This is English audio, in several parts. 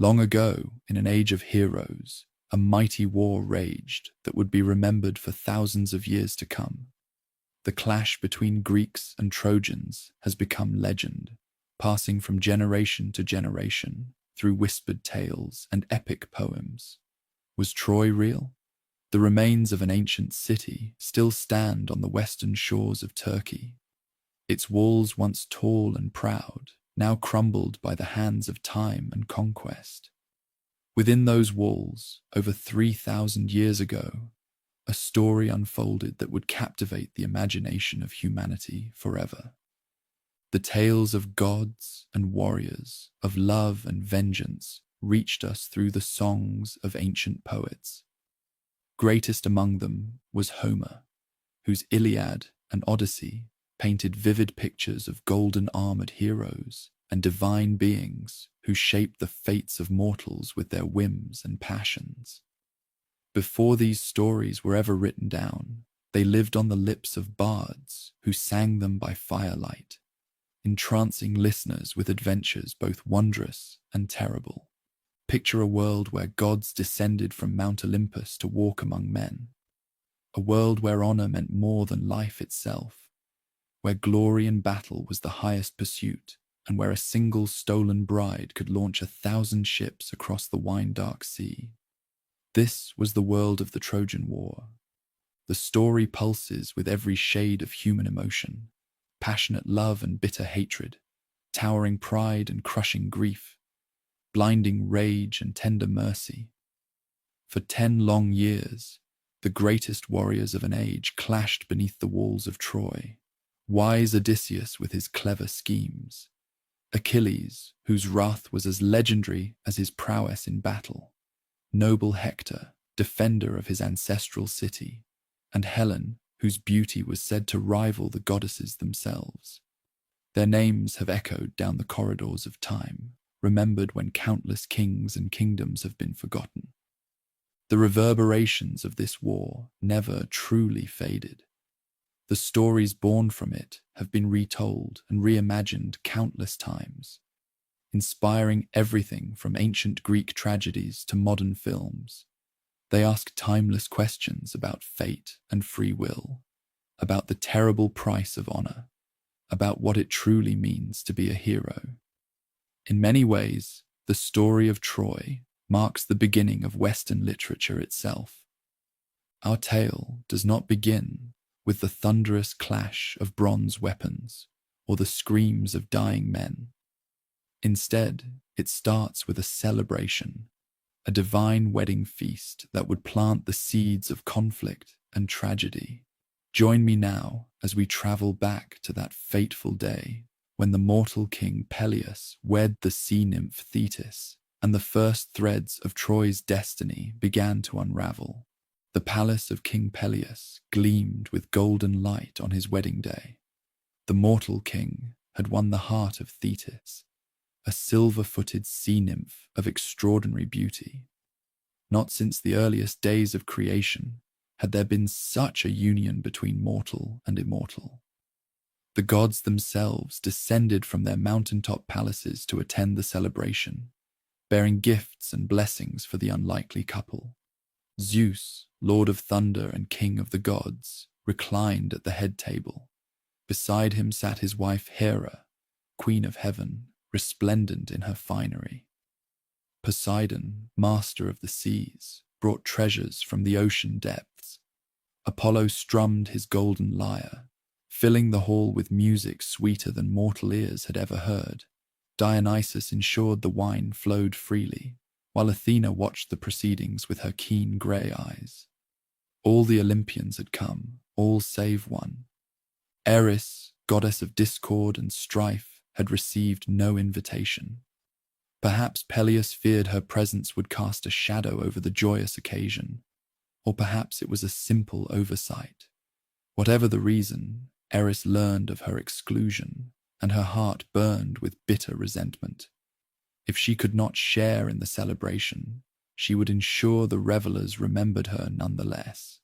Long ago, in an age of heroes, a mighty war raged that would be remembered for thousands of years to come. The clash between Greeks and Trojans has become legend, passing from generation to generation through whispered tales and epic poems. Was Troy real? The remains of an ancient city still stand on the western shores of Turkey. Its walls, once tall and proud, now crumbled by the hands of time and conquest. Within those walls, over 3,000 years ago, a story unfolded that would captivate the imagination of humanity forever. The tales of gods and warriors, of love and vengeance, reached us through the songs of ancient poets. Greatest among them was Homer, whose Iliad and Odyssey painted vivid pictures of golden-armored heroes and divine beings who shaped the fates of mortals with their whims and passions. Before these stories were ever written down, they lived on the lips of bards who sang them by firelight, entrancing listeners with adventures both wondrous and terrible. Picture a world where gods descended from Mount Olympus to walk among men, a world where honor meant more than life itself, where glory in battle was the highest pursuit, and where a single stolen bride could launch 1,000 ships across the wine-dark sea. This was the world of the Trojan War. The story pulses with every shade of human emotion, passionate love and bitter hatred, towering pride and crushing grief, blinding rage and tender mercy. For 10 long years, the greatest warriors of an age clashed beneath the walls of Troy. Wise Odysseus with his clever schemes, Achilles, whose wrath was as legendary as his prowess in battle, noble Hector, defender of his ancestral city, and Helen, whose beauty was said to rival the goddesses themselves. Their names have echoed down the corridors of time, remembered when countless kings and kingdoms have been forgotten. The reverberations of this war never truly faded. The stories born from it have been retold and reimagined countless times, inspiring everything from ancient Greek tragedies to modern films. They ask timeless questions about fate and free will, about the terrible price of honor, about what it truly means to be a hero. In many ways, the story of Troy marks the beginning of Western literature itself. Our tale does not begin with the thunderous clash of bronze weapons or the screams of dying men. Instead, it starts with a celebration, a divine wedding feast that would plant the seeds of conflict and tragedy. Join me now as we travel back to that fateful day when the mortal king Peleus wed the sea nymph Thetis, and the first threads of Troy's destiny began to unravel. The palace of King Peleus gleamed with golden light on his wedding day. The mortal king had won the heart of Thetis, a silver-footed sea nymph of extraordinary beauty. Not since the earliest days of creation had there been such a union between mortal and immortal. The gods themselves descended from their mountaintop palaces to attend the celebration, bearing gifts and blessings for the unlikely couple. Zeus, Lord of Thunder and King of the gods, reclined at the head table. Beside him sat his wife Hera, Queen of Heaven, resplendent in her finery. Poseidon, master of the seas, brought treasures from the ocean depths. Apollo strummed his golden lyre, filling the hall with music sweeter than mortal ears had ever heard. Dionysus ensured the wine flowed freely, while Athena watched the proceedings with her keen grey eyes. All the Olympians had come, all save one. Eris, goddess of discord and strife, had received no invitation. Perhaps Peleus feared her presence would cast a shadow over the joyous occasion, or perhaps it was a simple oversight. Whatever the reason, Eris learned of her exclusion, and her heart burned with bitter resentment. If she could not share in the celebration, she would ensure the revelers remembered her nonetheless.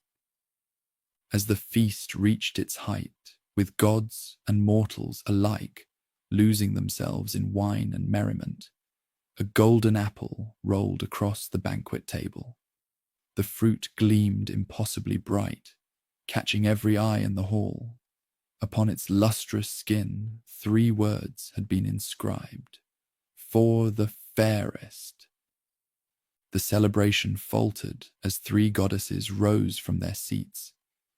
As the feast reached its height, with gods and mortals alike losing themselves in wine and merriment, a golden apple rolled across the banquet table. The fruit gleamed impossibly bright, catching every eye in the hall. Upon its lustrous skin, 3 words had been inscribed: "For the fairest." The celebration faltered as 3 goddesses rose from their seats,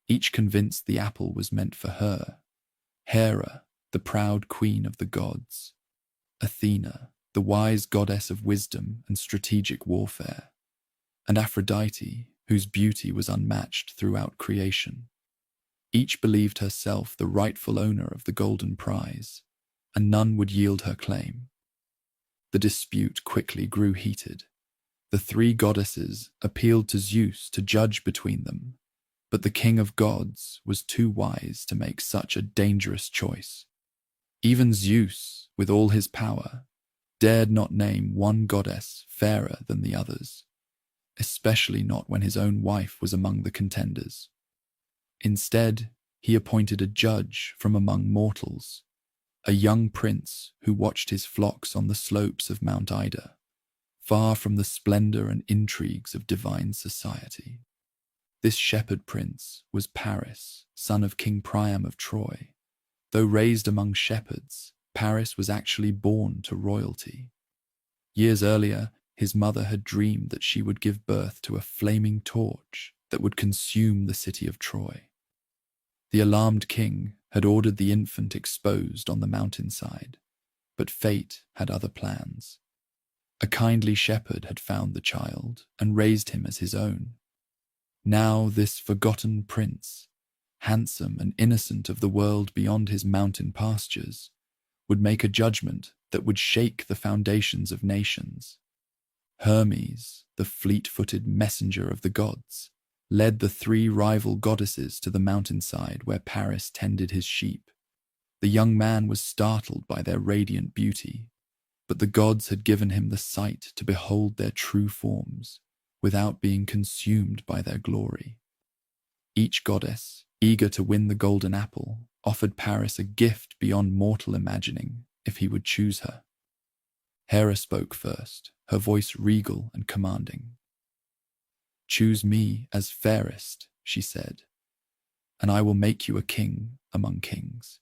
each convinced the apple was meant for her. Hera, the proud queen of the gods; Athena, the wise goddess of wisdom and strategic warfare; and Aphrodite, whose beauty was unmatched throughout creation. Each believed herself the rightful owner of the golden prize, and none would yield her claim. The dispute quickly grew heated. The 3 goddesses appealed to Zeus to judge between them, but the king of gods was too wise to make such a dangerous choice. Even Zeus, with all his power, dared not name one goddess fairer than the others, especially not when his own wife was among the contenders. Instead, he appointed a judge from among mortals, a young prince who watched his flocks on the slopes of Mount Ida, far from the splendor and intrigues of divine society. This shepherd prince was Paris, son of King Priam of Troy. Though raised among shepherds, Paris was actually born to royalty. Years earlier, his mother had dreamed that she would give birth to a flaming torch that would consume the city of Troy. The alarmed king had ordered the infant exposed on the mountainside, but fate had other plans. A kindly shepherd had found the child and raised him as his own. Now this forgotten prince, handsome and innocent of the world beyond his mountain pastures, would make a judgment that would shake the foundations of nations. Hermes, the fleet-footed messenger of the gods, led the 3 rival goddesses to the mountainside where Paris tended his sheep. The young man was startled by their radiant beauty, but the gods had given him the sight to behold their true forms, without being consumed by their glory. Each goddess, eager to win the golden apple, offered Paris a gift beyond mortal imagining if he would choose her. Hera spoke first, her voice regal and commanding. "Choose me as fairest," she said, "and I will make you a king among kings.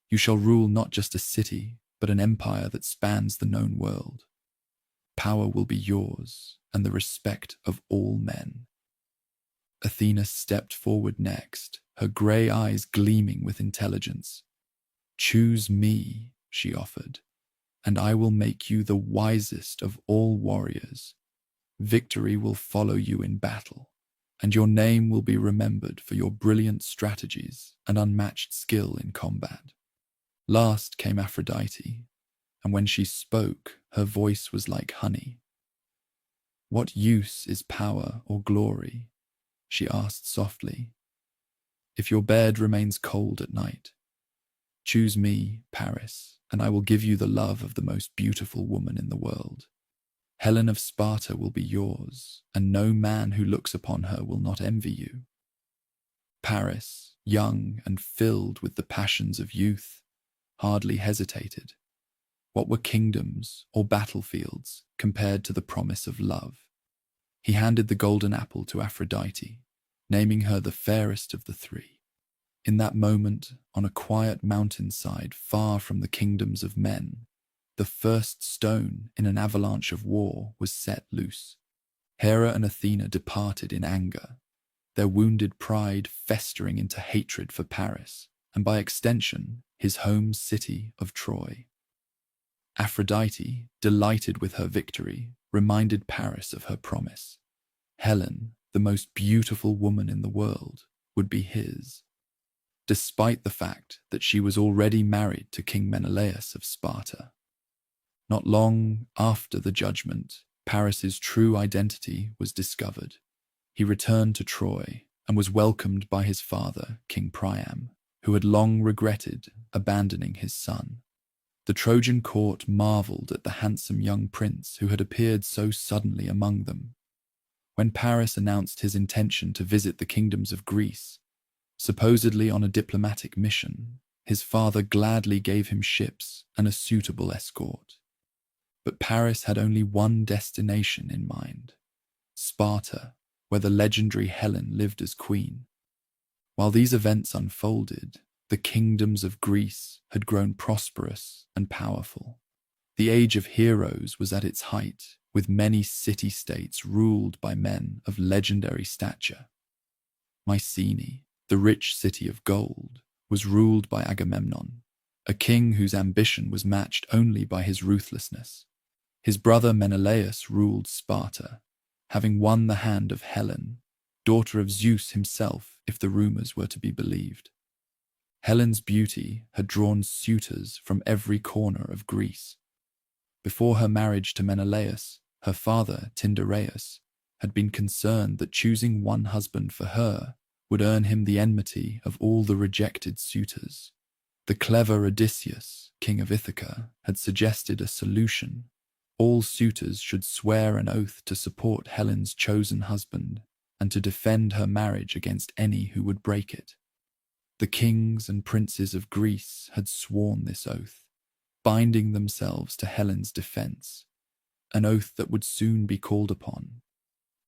You shall rule not just a city, but an empire that spans the known world. Power will be yours, and the respect of all men." Athena stepped forward next, her grey eyes gleaming with intelligence. "Choose me," she offered, "and I will make you the wisest of all warriors. Victory will follow you in battle, and your name will be remembered for your brilliant strategies and unmatched skill in combat." Last came Aphrodite, and when she spoke, her voice was like honey. "What use is power or glory?" she asked softly, "if your bed remains cold at night. Choose me, Paris, and I will give you the love of the most beautiful woman in the world. Helen of Sparta will be yours, and no man who looks upon her will not envy you." Paris, young and filled with the passions of youth, hardly hesitated. What were kingdoms or battlefields compared to the promise of love? He handed the golden apple to Aphrodite, naming her the fairest of the 3. In that moment, on a quiet mountainside far from the kingdoms of men, the first stone in an avalanche of war was set loose. Hera and Athena departed in anger, their wounded pride festering into hatred for Paris, and by extension, his home city of Troy. Aphrodite, delighted with her victory, reminded Paris of her promise. Helen, the most beautiful woman in the world, would be his, despite the fact that she was already married to King Menelaus of Sparta. Not long after the judgment, Paris's true identity was discovered. He returned to Troy and was welcomed by his father, King Priam, who had long regretted abandoning his son. The Trojan court marveled at the handsome young prince who had appeared so suddenly among them. When Paris announced his intention to visit the kingdoms of Greece, supposedly on a diplomatic mission, his father gladly gave him ships and a suitable escort. But Paris had only one destination in mind: Sparta, where the legendary Helen lived as queen. While these events unfolded, the kingdoms of Greece had grown prosperous and powerful. The age of heroes was at its height, with many city-states ruled by men of legendary stature. Mycenae, the rich city of gold, was ruled by Agamemnon, a king whose ambition was matched only by his ruthlessness. His brother Menelaus ruled Sparta, having won the hand of Helen, daughter of Zeus himself if the rumors were to be believed. Helen's beauty had drawn suitors from every corner of Greece. Before her marriage to Menelaus, her father, Tyndareus, had been concerned that choosing one husband for her would earn him the enmity of all the rejected suitors. The clever Odysseus, king of Ithaca, had suggested a solution. All suitors should swear an oath to support Helen's chosen husband and to defend her marriage against any who would break it. The kings and princes of Greece had sworn this oath, binding themselves to Helen's defense, an oath that would soon be called upon.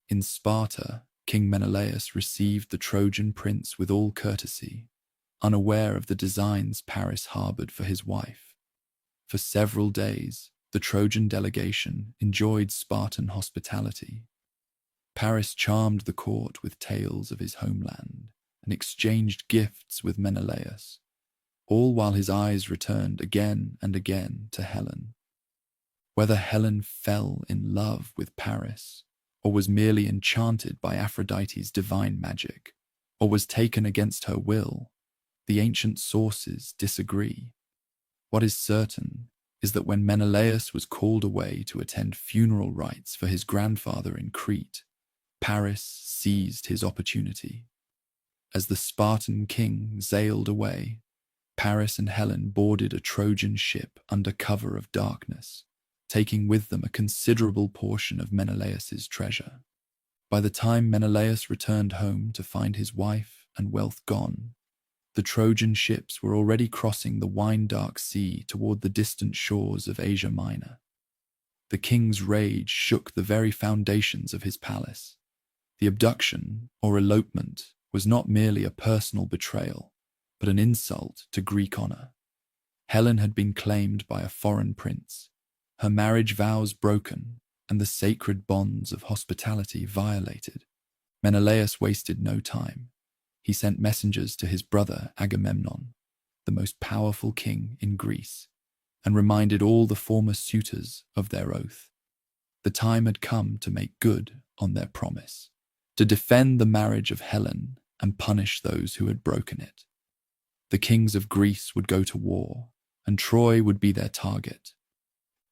In Sparta, King Menelaus received the Trojan prince with all courtesy, unaware of the designs Paris harbored for his wife. For several days, the Trojan delegation enjoyed Spartan hospitality. Paris charmed the court with tales of his homeland and exchanged gifts with Menelaus, all while his eyes returned again and again to Helen. Whether Helen fell in love with Paris, or was merely enchanted by Aphrodite's divine magic, or was taken against her will, the ancient sources disagree. What is certain is that when Menelaus was called away to attend funeral rites for his grandfather in Crete, Paris seized his opportunity. As the Spartan king sailed away, Paris and Helen boarded a Trojan ship under cover of darkness, taking with them a considerable portion of Menelaus's treasure. By the time Menelaus returned home to find his wife and wealth gone, the Trojan ships were already crossing the wine-dark sea toward the distant shores of Asia Minor. The king's rage shook the very foundations of his palace. The abduction, or elopement, was not merely a personal betrayal, but an insult to Greek honor. Helen had been claimed by a foreign prince, her marriage vows broken, and the sacred bonds of hospitality violated. Menelaus wasted no time. He sent messengers to his brother Agamemnon, the most powerful king in Greece, and reminded all the former suitors of their oath. The time had come to make good on their promise, to defend the marriage of Helen and punish those who had broken it. The kings of Greece would go to war, and Troy would be their target.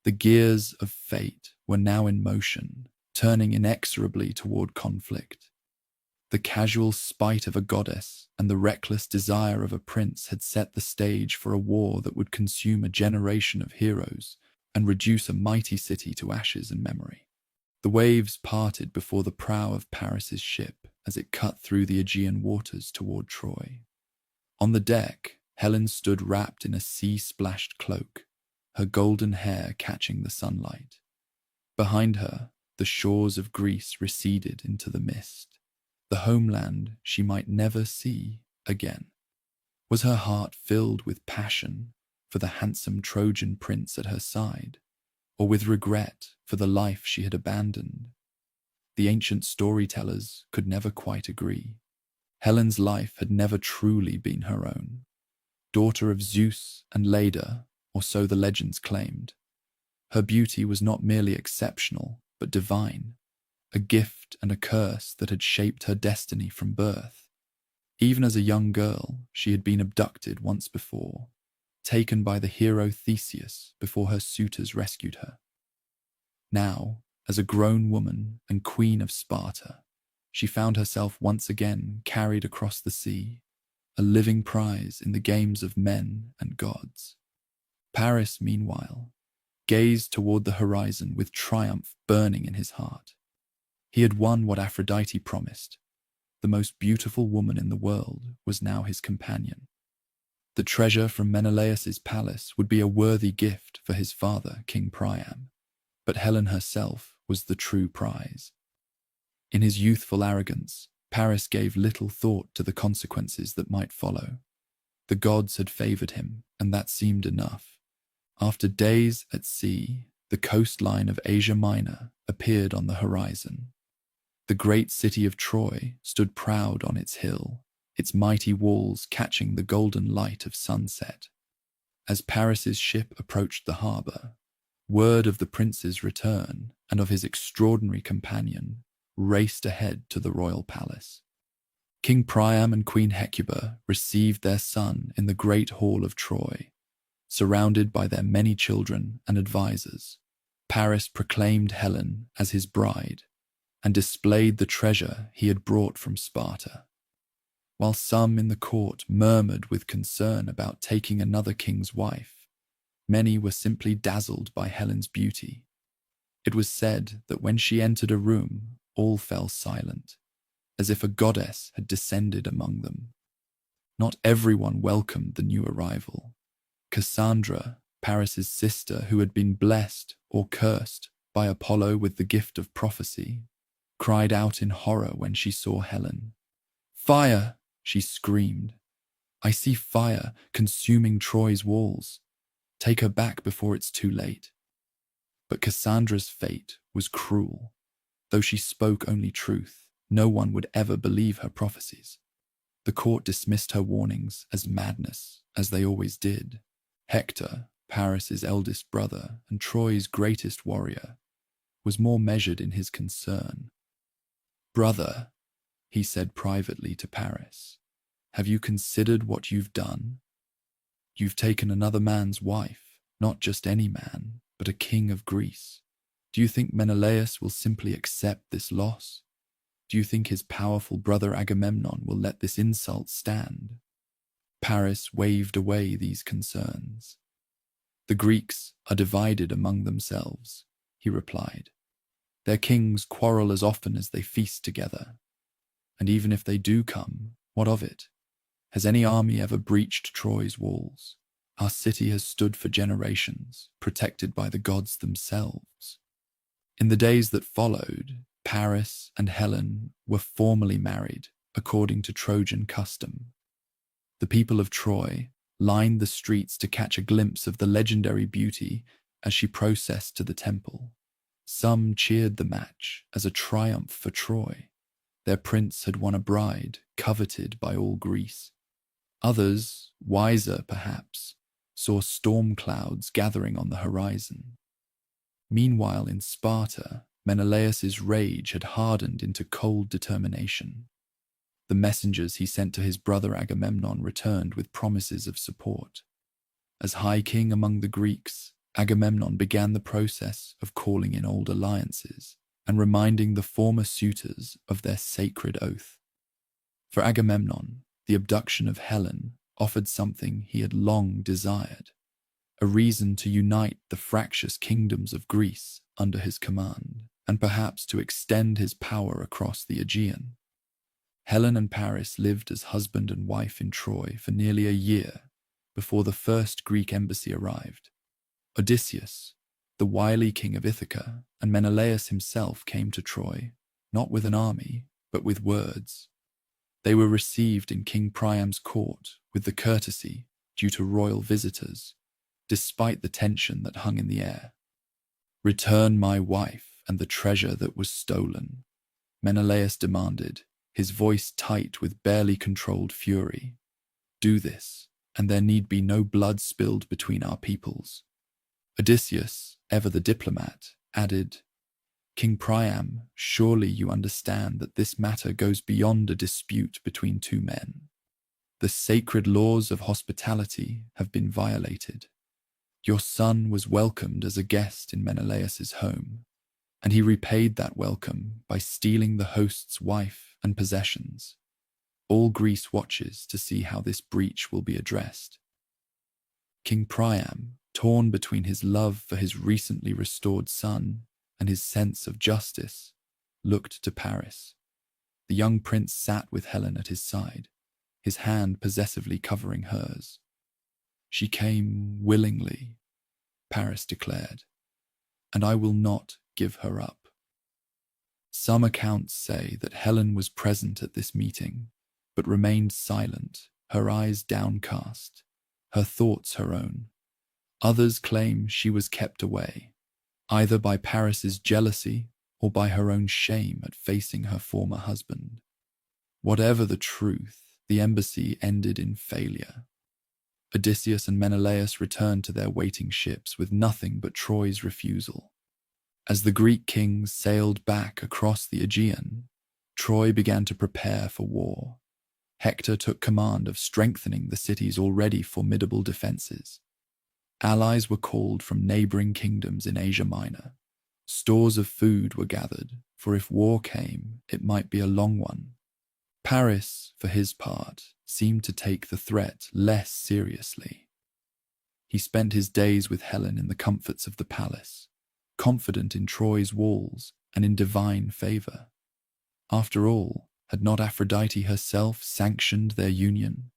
The gears of fate were now in motion, turning inexorably toward conflict. The casual spite of a goddess and the reckless desire of a prince had set the stage for a war that would consume a generation of heroes and reduce a mighty city to ashes and memory. The waves parted before the prow of Paris's ship as it cut through the Aegean waters toward Troy. On the deck, Helen stood wrapped in a sea-splashed cloak, her golden hair catching the sunlight. Behind her, the shores of Greece receded into the mist, the homeland she might never see again. Was her heart filled with passion for the handsome Trojan prince at her side, or with regret for the life she had abandoned? The ancient storytellers could never quite agree. Helen's life had never truly been her own. Daughter of Zeus and Leda, or so the legends claimed, her beauty was not merely exceptional, but divine, a gift and a curse that had shaped her destiny from birth. Even as a young girl, she had been abducted once before, taken by the hero Theseus before her suitors rescued her. Now, as a grown woman and queen of Sparta, she found herself once again carried across the sea, a living prize in the games of men and gods. Paris, meanwhile, gazed toward the horizon with triumph burning in his heart. He had won what Aphrodite promised. The most beautiful woman in the world was now his companion. The treasure from Menelaus's palace would be a worthy gift for his father, King Priam. But Helen herself was the true prize. In his youthful arrogance, Paris gave little thought to the consequences that might follow. The gods had favored him, and that seemed enough. After days at sea, the coastline of Asia Minor appeared on the horizon. The great city of Troy stood proud on its hill, its mighty walls catching the golden light of sunset. As Paris's ship approached the harbour, word of the prince's return and of his extraordinary companion raced ahead to the royal palace. King Priam and Queen Hecuba received their son in the great hall of Troy. Surrounded by their many children and advisors, Paris proclaimed Helen as his bride and displayed the treasure he had brought from Sparta. While some in the court murmured with concern about taking another king's wife, many were simply dazzled by Helen's beauty. It was said that when she entered a room, all fell silent, as if a goddess had descended among them. Not everyone welcomed the new arrival. Cassandra, Paris's sister, who had been blessed or cursed by Apollo with the gift of prophecy, cried out in horror when she saw Helen. "Fire!" she screamed. "I see fire consuming Troy's walls. Take her back before it's too late." But Cassandra's fate was cruel. Though she spoke only truth, no one would ever believe her prophecies. The court dismissed her warnings as madness, as they always did. Hector, Paris's eldest brother and Troy's greatest warrior, was more measured in his concern. "Brother," he said privately to Paris, "have you considered what you've done? You've taken another man's wife, not just any man, but a king of Greece. Do you think Menelaus will simply accept this loss? Do you think his powerful brother Agamemnon will let this insult stand?" Paris waved away these concerns. "The Greeks are divided among themselves," he replied. "Their kings quarrel as often as they feast together. And even if they do come, what of it? Has any army ever breached Troy's walls? Our city has stood for generations, protected by the gods themselves." In the days that followed, Paris and Helen were formally married according to Trojan custom. The people of Troy lined the streets to catch a glimpse of the legendary beauty as she processed to the temple. Some cheered the match as a triumph for Troy. Their prince had won a bride coveted by all Greece. Others, wiser perhaps, saw storm clouds gathering on the horizon. Meanwhile, in Sparta, Menelaus's rage had hardened into cold determination. The messengers he sent to his brother Agamemnon returned with promises of support. As High King among the Greeks, Agamemnon began the process of calling in old alliances and reminding the former suitors of their sacred oath. For Agamemnon, the abduction of Helen offered something he had long desired, a reason to unite the fractious kingdoms of Greece under his command, and perhaps to extend his power across the Aegean. Helen and Paris lived as husband and wife in Troy for nearly a year before the first Greek embassy arrived. Odysseus, the wily king of Ithaca, and Menelaus himself came to Troy, not with an army, but with words. They were received in King Priam's court with the courtesy due to royal visitors, despite the tension that hung in the air. "Return my wife and the treasure that was stolen," Menelaus demanded, his voice tight with barely controlled fury. "Do this, and there need be no blood spilled between our peoples." Odysseus, ever the diplomat, added, "King Priam, surely you understand that this matter goes beyond a dispute between two men. The sacred laws of hospitality have been violated. Your son was welcomed as a guest in Menelaus's home, and he repaid that welcome by stealing the host's wife and possessions. All Greece watches to see how this breach will be addressed." King Priam, torn between his love for his recently restored son and his sense of justice, looked to Paris. The young prince sat with Helen at his side, his hand possessively covering hers. "She came willingly," Paris declared. and I will not give her up. Some accounts say that Helen was present at this meeting, but remained silent, her eyes downcast, her thoughts her own. Others claim she was kept away, either by Paris's jealousy or by her own shame at facing her former husband. Whatever the truth, the embassy ended in failure. Odysseus and Menelaus returned to their waiting ships with nothing but Troy's refusal. As the Greek kings sailed back across the Aegean, Troy began to prepare for war. Hector took command of strengthening the city's already formidable defenses. Allies were called from neighboring kingdoms in Asia Minor. Stores of food were gathered, for if war came, it might be a long one. Paris, for his part, seemed to take the threat less seriously. He spent his days with Helen in the comforts of the palace, confident in Troy's walls and in divine favor. After all, had not Aphrodite herself sanctioned their union?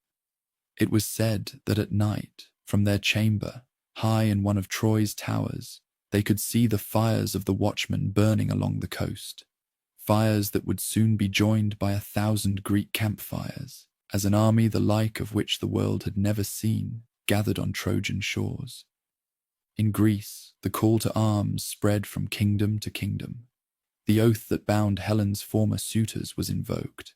It was said that at night, from their chamber, high in one of Troy's towers, they could see the fires of the watchmen burning along the coast, fires that would soon be joined by 1,000 Greek campfires, as an army the like of which the world had never seen gathered on Trojan shores. In Greece, the call to arms spread from kingdom to kingdom. The oath that bound Helen's former suitors was invoked,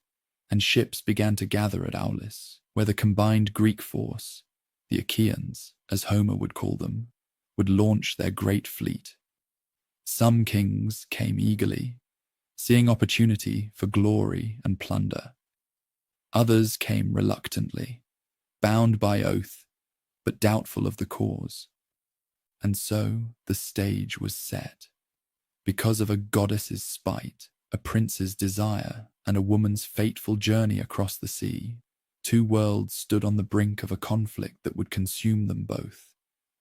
and ships began to gather at Aulis, where the combined Greek force, the Achaeans, as Homer would call them, would launch their great fleet. Some kings came eagerly, seeing opportunity for glory and plunder. Others came reluctantly, bound by oath, but doubtful of the cause. And so the stage was set. Because of a goddess's spite, a prince's desire, and a woman's fateful journey across the sea, two worlds stood on the brink of a conflict that would consume them both.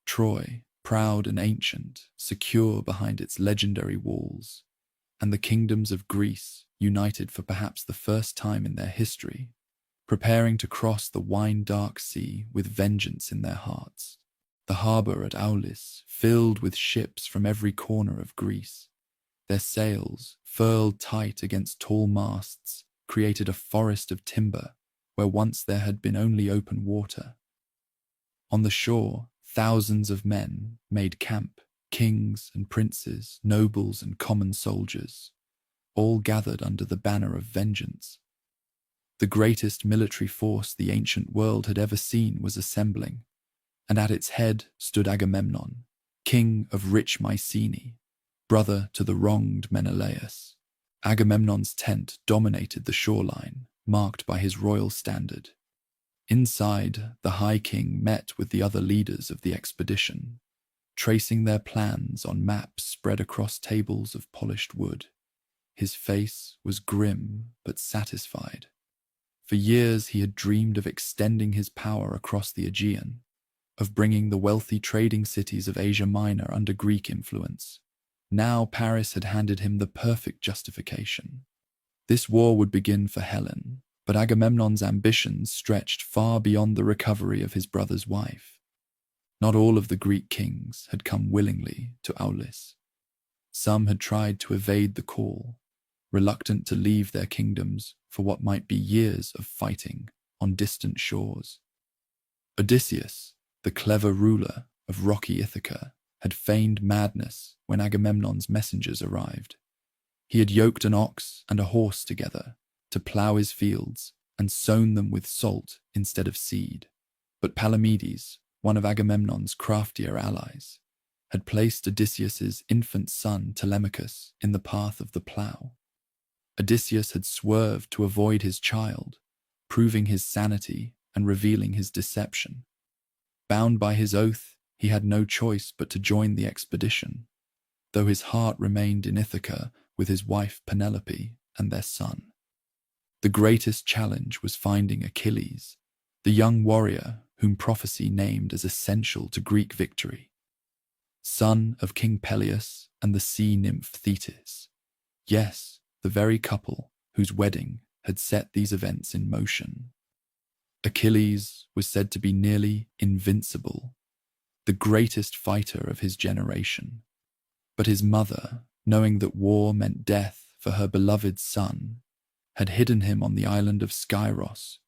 Troy, proud and ancient, secure behind its legendary walls, and the kingdoms of Greece, united for perhaps the first time in their history, preparing to cross the wine-dark sea with vengeance in their hearts. The harbour at Aulis, filled with ships from every corner of Greece, their sails, furled tight against tall masts, created a forest of timber where once there had been only open water. On the shore, thousands of men made camp, kings and princes, nobles and common soldiers, all gathered under the banner of vengeance. The greatest military force the ancient world had ever seen was assembling, and at its head stood Agamemnon, king of rich Mycenae, brother to the wronged Menelaus. Agamemnon's tent dominated the shoreline, marked by his royal standard. Inside, the High King met with the other leaders of the expedition, tracing their plans on maps spread across tables of polished wood. His face was grim but satisfied. For years he had dreamed of extending his power across the Aegean, of bringing the wealthy trading cities of Asia Minor under Greek influence. Now Paris had handed him the perfect justification. This war would begin for Helen, but Agamemnon's ambitions stretched far beyond the recovery of his brother's wife. Not all of the Greek kings had come willingly to Aulis. Some had tried to evade the call, reluctant to leave their kingdoms for what might be years of fighting on distant shores. Odysseus, the clever ruler of rocky Ithaca, had feigned madness when Agamemnon's messengers arrived. He had yoked an ox and a horse together to plough his fields and sown them with salt instead of seed. But Palamedes, one of Agamemnon's craftier allies, had placed Odysseus's infant son Telemachus in the path of the plough. Odysseus had swerved to avoid his child, proving his sanity and revealing his deception. Bound by his oath, he had no choice but to join the expedition, though his heart remained in Ithaca with his wife Penelope and their son. The greatest challenge was finding Achilles, the young warrior whom prophecy named as essential to Greek victory, son of King Peleus and the sea nymph Thetis. Yes, the very couple whose wedding had set these events in motion. Achilles was said to be nearly invincible, the greatest fighter of his generation. But his mother, knowing that war meant death for her beloved son, had hidden him on the island of Skyros,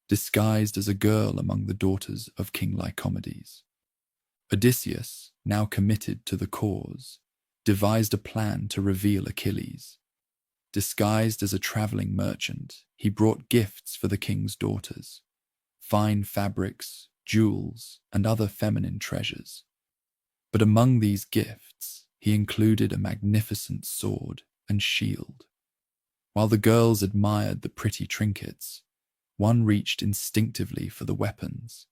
disguised as a girl among the daughters of King Lycomedes. Odysseus, now committed to the cause, devised a plan to reveal Achilles. Disguised as a traveling merchant, he brought gifts for the king's daughters, fine fabrics, jewels, and other feminine treasures. But among these gifts, he included a magnificent sword and shield. While the girls admired the pretty trinkets, one reached instinctively for the weapons,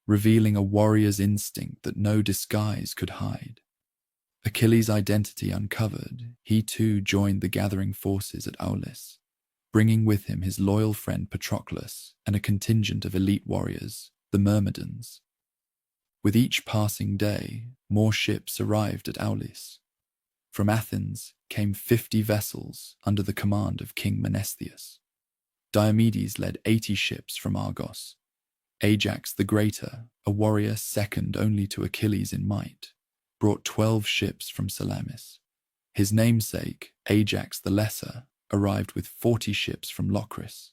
revealing a warrior's instinct that no disguise could hide. Achilles' identity uncovered, he too joined the gathering forces at Aulis, bringing with him his loyal friend Patroclus and a contingent of elite warriors, the Myrmidons. With each passing day, more ships arrived at Aulis. From Athens came 50 vessels under the command of King Menestheus. Diomedes led 80 ships from Argos. Ajax the Greater, a warrior second only to Achilles in might, brought 12 ships from Salamis. His namesake, Ajax the Lesser, arrived with 40 ships from Locris.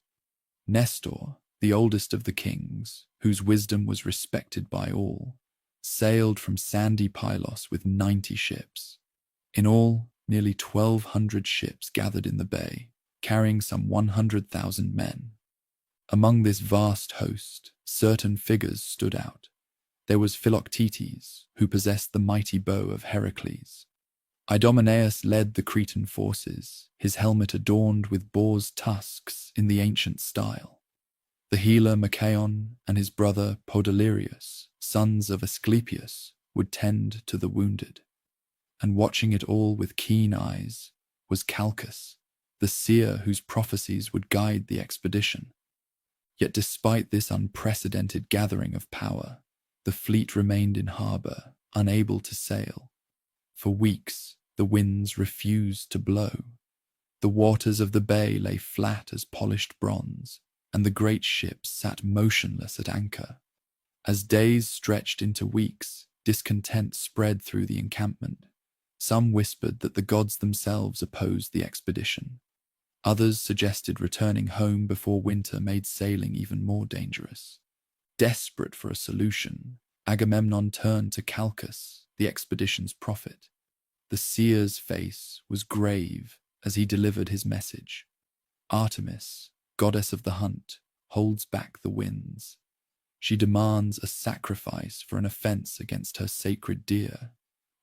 Nestor, the oldest of the kings, whose wisdom was respected by all, sailed from sandy Pylos with 90 ships. In all, nearly 1,200 ships gathered in the bay, carrying some 100,000 men. Among this vast host, certain figures stood out. There was Philoctetes, who possessed the mighty bow of Heracles. Idomeneus led the Cretan forces, his helmet adorned with boar's tusks in the ancient style. The healer Machaon and his brother Podalirius, sons of Asclepius, would tend to the wounded. And watching it all with keen eyes was Calchas, the seer whose prophecies would guide the expedition. Yet despite this unprecedented gathering of power, the fleet remained in harbour, unable to sail. For weeks, the winds refused to blow. The waters of the bay lay flat as polished bronze, and the great ships sat motionless at anchor. As days stretched into weeks, discontent spread through the encampment. Some whispered that the gods themselves opposed the expedition. Others suggested returning home before winter made sailing even more dangerous. Desperate for a solution, Agamemnon turned to Calchas, the expedition's prophet. The seer's face was grave as he delivered his message. Artemis, goddess of the hunt, holds back the winds. She demands a sacrifice for an offense against her sacred deer,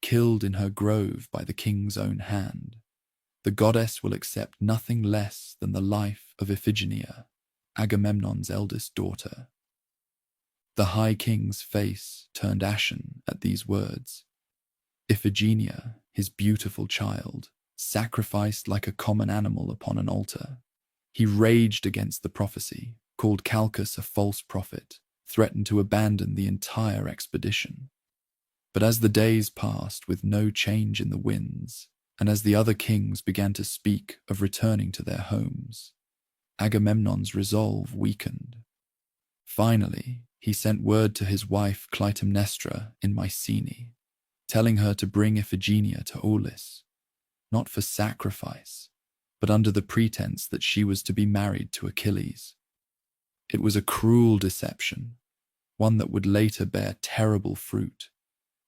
killed in her grove by the king's own hand. The goddess will accept nothing less than the life of Iphigenia, Agamemnon's eldest daughter. The High King's face turned ashen at these words. Iphigenia, his beautiful child, sacrificed like a common animal upon an altar. He raged against the prophecy, called Calchas a false prophet, threatened to abandon the entire expedition. But as the days passed with no change in the winds, and as the other kings began to speak of returning to their homes, Agamemnon's resolve weakened. Finally, he sent word to his wife Clytemnestra in Mycenae, telling her to bring Iphigenia to Aulis, not for sacrifice, but under the pretense that she was to be married to Achilles. It was a cruel deception, one that would later bear terrible fruit.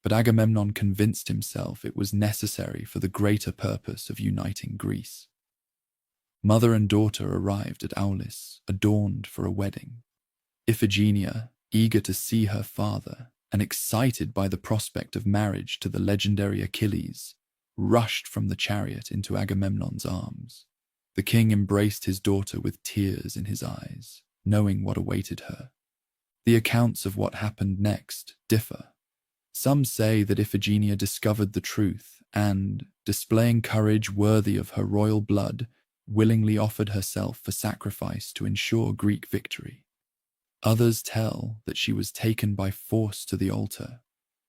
But Agamemnon convinced himself it was necessary for the greater purpose of uniting Greece. Mother and daughter arrived at Aulis, adorned for a wedding. Iphigenia, eager to see her father and excited by the prospect of marriage to the legendary Achilles, rushed from the chariot into Agamemnon's arms. The king embraced his daughter with tears in his eyes, knowing what awaited her. The accounts of what happened next differ. Some say that Iphigenia discovered the truth and, displaying courage worthy of her royal blood, willingly offered herself for sacrifice to ensure Greek victory. Others tell that she was taken by force to the altar,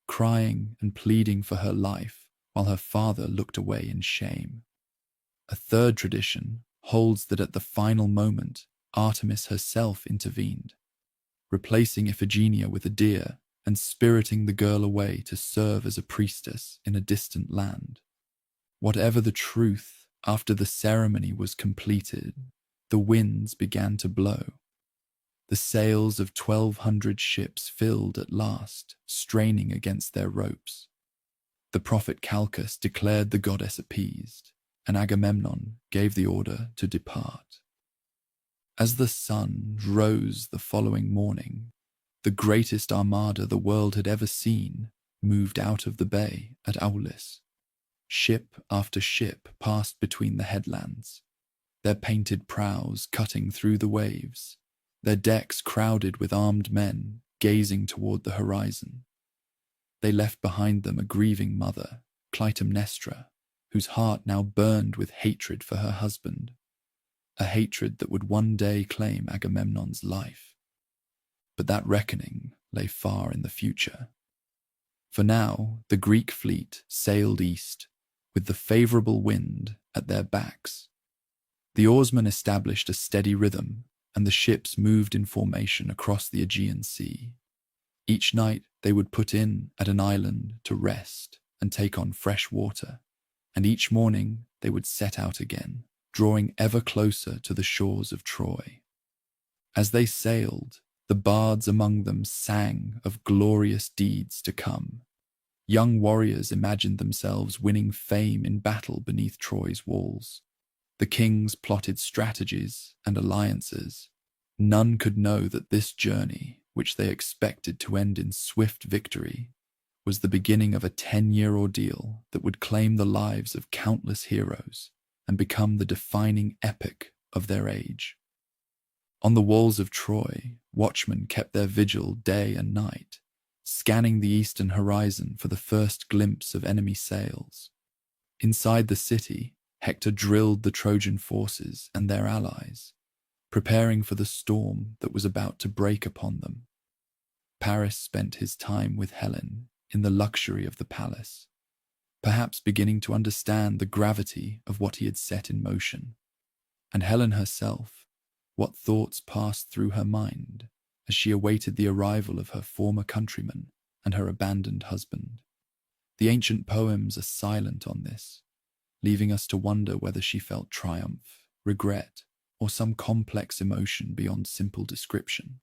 crying and pleading for her life while her father looked away in shame. A third tradition holds that at the final moment, Artemis herself intervened, replacing Iphigenia with a deer and spiriting the girl away to serve as a priestess in a distant land. Whatever the truth, after the ceremony was completed, the winds began to blow. The sails of 1,200 ships filled at last, straining against their ropes. The prophet Calchas declared the goddess appeased, and Agamemnon gave the order to depart. As the sun rose the following morning, the greatest armada the world had ever seen moved out of the bay at Aulis. Ship after ship passed between the headlands, their painted prows cutting through the waves, their decks crowded with armed men gazing toward the horizon. They left behind them a grieving mother, Clytemnestra, whose heart now burned with hatred for her husband, a hatred that would one day claim Agamemnon's life. But that reckoning lay far in the future. For now, the Greek fleet sailed east, with the favorable wind at their backs. The oarsmen established a steady rhythm, and the ships moved in formation across the Aegean Sea. Each night they would put in at an island to rest and take on fresh water, and each morning they would set out again, drawing ever closer to the shores of Troy. As they sailed, the bards among them sang of glorious deeds to come. Young warriors imagined themselves winning fame in battle beneath Troy's walls. The kings plotted strategies and alliances. None could know that this journey, which they expected to end in swift victory, was the beginning of a 10-year ordeal that would claim the lives of countless heroes and become the defining epic of their age. On the walls of Troy, watchmen kept their vigil day and night, scanning the eastern horizon for the first glimpse of enemy sails. Inside the city, Hector drilled the Trojan forces and their allies, preparing for the storm that was about to break upon them. Paris spent his time with Helen in the luxury of the palace, perhaps beginning to understand the gravity of what he had set in motion. And Helen herself, what thoughts passed through her mind as she awaited the arrival of her former countryman and her abandoned husband. The ancient poems are silent on this, leaving us to wonder whether she felt triumph, regret, or some complex emotion beyond simple description.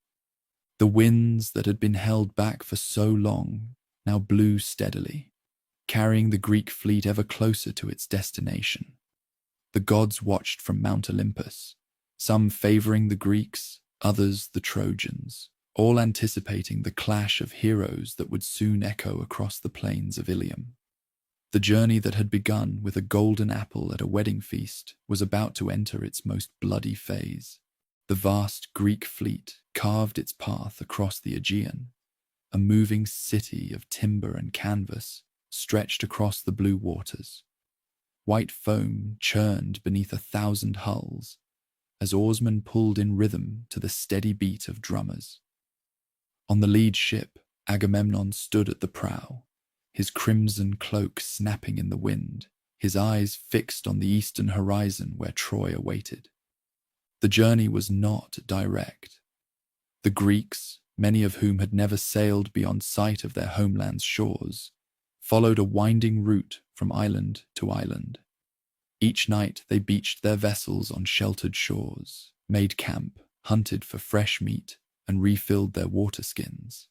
The winds that had been held back for so long now blew steadily, carrying the Greek fleet ever closer to its destination. The gods watched from Mount Olympus, some favoring the Greeks, others the Trojans, all anticipating the clash of heroes that would soon echo across the plains of Ilium. The journey that had begun with a golden apple at a wedding feast was about to enter its most bloody phase. The vast Greek fleet carved its path across the Aegean, a moving city of timber and canvas stretched across the blue waters. White foam churned beneath 1,000 hulls as oarsmen pulled in rhythm to the steady beat of drummers. On the lead ship, Agamemnon stood at the prow, his crimson cloak snapping in the wind, his eyes fixed on the eastern horizon where Troy awaited. The journey was not direct. The Greeks, many of whom had never sailed beyond sight of their homeland's shores, followed a winding route from island to island. Each night they beached their vessels on sheltered shores, made camp, hunted for fresh meat, and refilled their water skins.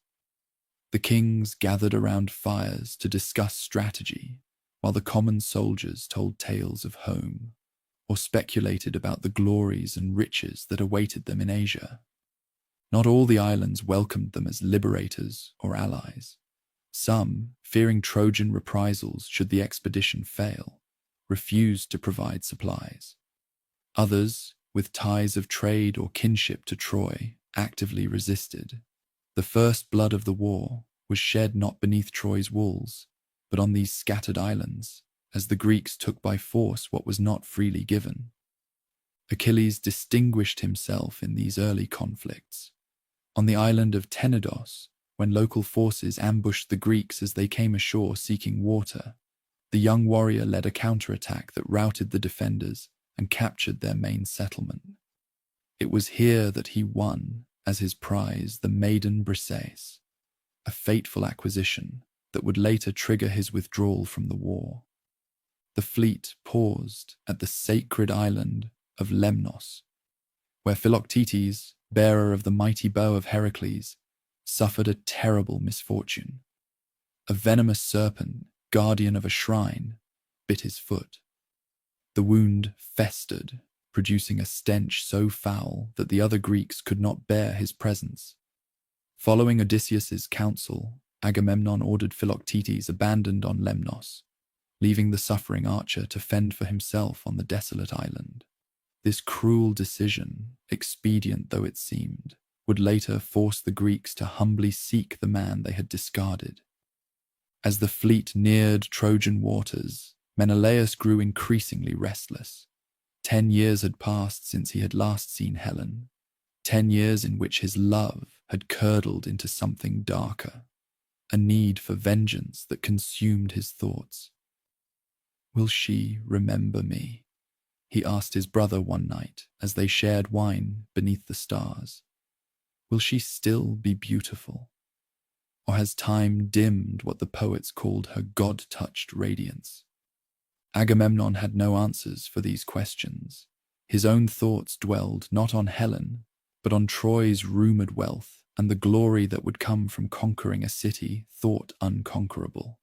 The kings gathered around fires to discuss strategy, while the common soldiers told tales of home, or speculated about the glories and riches that awaited them in Asia. Not all the islands welcomed them as liberators or allies. Some, fearing Trojan reprisals should the expedition fail, refused to provide supplies. Others, with ties of trade or kinship to Troy, actively resisted. The first blood of the war was shed not beneath Troy's walls, but on these scattered islands, as the Greeks took by force what was not freely given. Achilles distinguished himself in these early conflicts. On the island of Tenedos, when local forces ambushed the Greeks as they came ashore seeking water, the young warrior led a counterattack that routed the defenders and captured their main settlement. It was here that he won, as his prize, the maiden Briseis, a fateful acquisition that would later trigger his withdrawal from the war. the fleet paused at the sacred island of Lemnos, where Philoctetes, bearer of the mighty bow of Heracles, suffered a terrible misfortune. A venomous serpent, guardian of a shrine, bit his foot. The wound festered, producing a stench so foul that the other Greeks could not bear his presence. Following Odysseus's counsel, Agamemnon ordered Philoctetes abandoned on Lemnos, leaving the suffering archer to fend for himself on the desolate island. This cruel decision, expedient though it seemed, would later force the Greeks to humbly seek the man they had discarded. As the fleet neared Trojan waters, Menelaus grew increasingly restless. 10 years had passed since he had last seen Helen, 10 years in which his love had curdled into something darker, a need for vengeance that consumed his thoughts. "Will she remember me?" he asked his brother one night as they shared wine beneath the stars. "Will she still be beautiful? Or has time dimmed what the poets called her god-touched radiance?" Agamemnon had no answers for these questions. His own thoughts dwelled not on Helen, but on Troy's rumored wealth and the glory that would come from conquering a city thought unconquerable.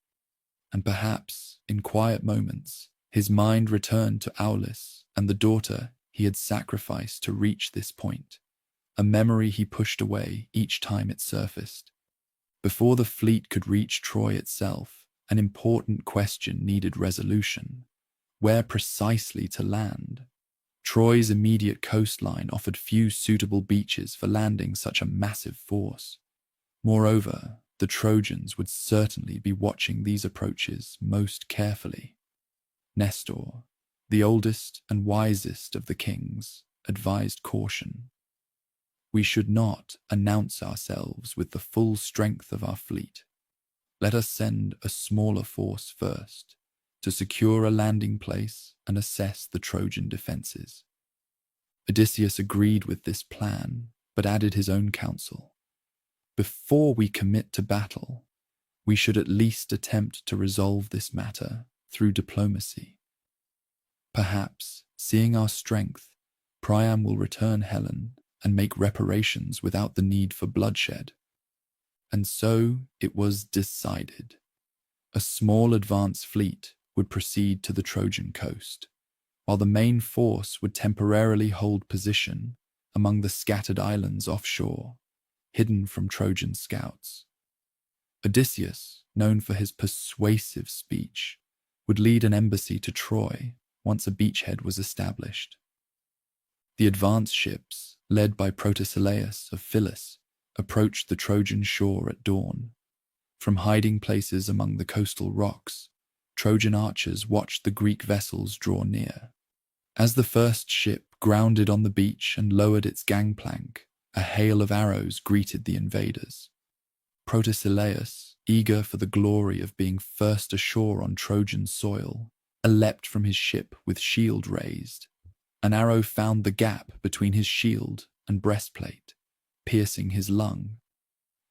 And perhaps, in quiet moments, his mind returned to Aulis and the daughter he had sacrificed to reach this point, a memory he pushed away each time it surfaced. Before the fleet could reach Troy itself, an important question needed resolution: where precisely to land? Troy's immediate coastline offered few suitable beaches for landing such a massive force. Moreover, the Trojans would certainly be watching these approaches most carefully. Nestor, the oldest and wisest of the kings, advised caution. "We should not announce ourselves with the full strength of our fleet. Let us send a smaller force first, to secure a landing place and assess the Trojan defenses." Odysseus agreed with this plan, but added his own counsel. "Before we commit to battle, we should at least attempt to resolve this matter through diplomacy. Perhaps, seeing our strength, Priam will return Helen and make reparations without the need for bloodshed." And so it was decided. A small advance fleet would proceed to the Trojan coast, while the main force would temporarily hold position among the scattered islands offshore, hidden from Trojan scouts. Odysseus, known for his persuasive speech, would lead an embassy to Troy once a beachhead was established. The advance ships, led by Protesilaus of Phyllis, approached the Trojan shore at dawn. From hiding places among the coastal rocks, Trojan archers watched the Greek vessels draw near. As the first ship grounded on the beach and lowered its gangplank, a hail of arrows greeted the invaders. Protesilaus, eager for the glory of being first ashore on Trojan soil, leapt from his ship with shield raised. An arrow found the gap between his shield and breastplate, piercing his lung.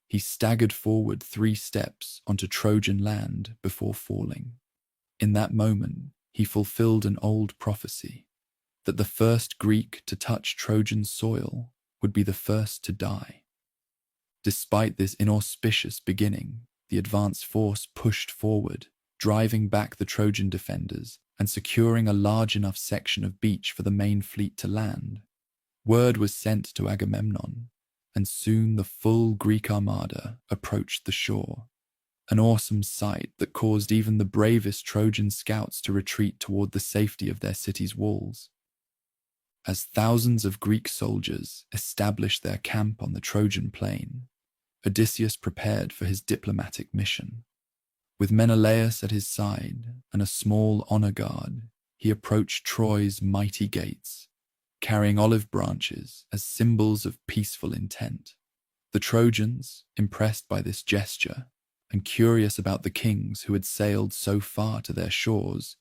He staggered forward 3 steps onto Trojan land before falling. In that moment, he fulfilled an old prophecy, that the first Greek to touch Trojan soil would be the first to die. Despite this inauspicious beginning, the advance force pushed forward, driving back the Trojan defenders and securing a large enough section of beach for the main fleet to land. Word was sent to Agamemnon, and soon the full Greek armada approached the shore, an awesome sight that caused even the bravest Trojan scouts to retreat toward the safety of their city's walls. As thousands of Greek soldiers established their camp on the Trojan plain, Odysseus prepared for his diplomatic mission. With Menelaus at his side and a small honor guard, he approached Troy's mighty gates, carrying olive branches as symbols of peaceful intent. The Trojans, impressed by this gesture and curious about the kings who had sailed so far to their shores,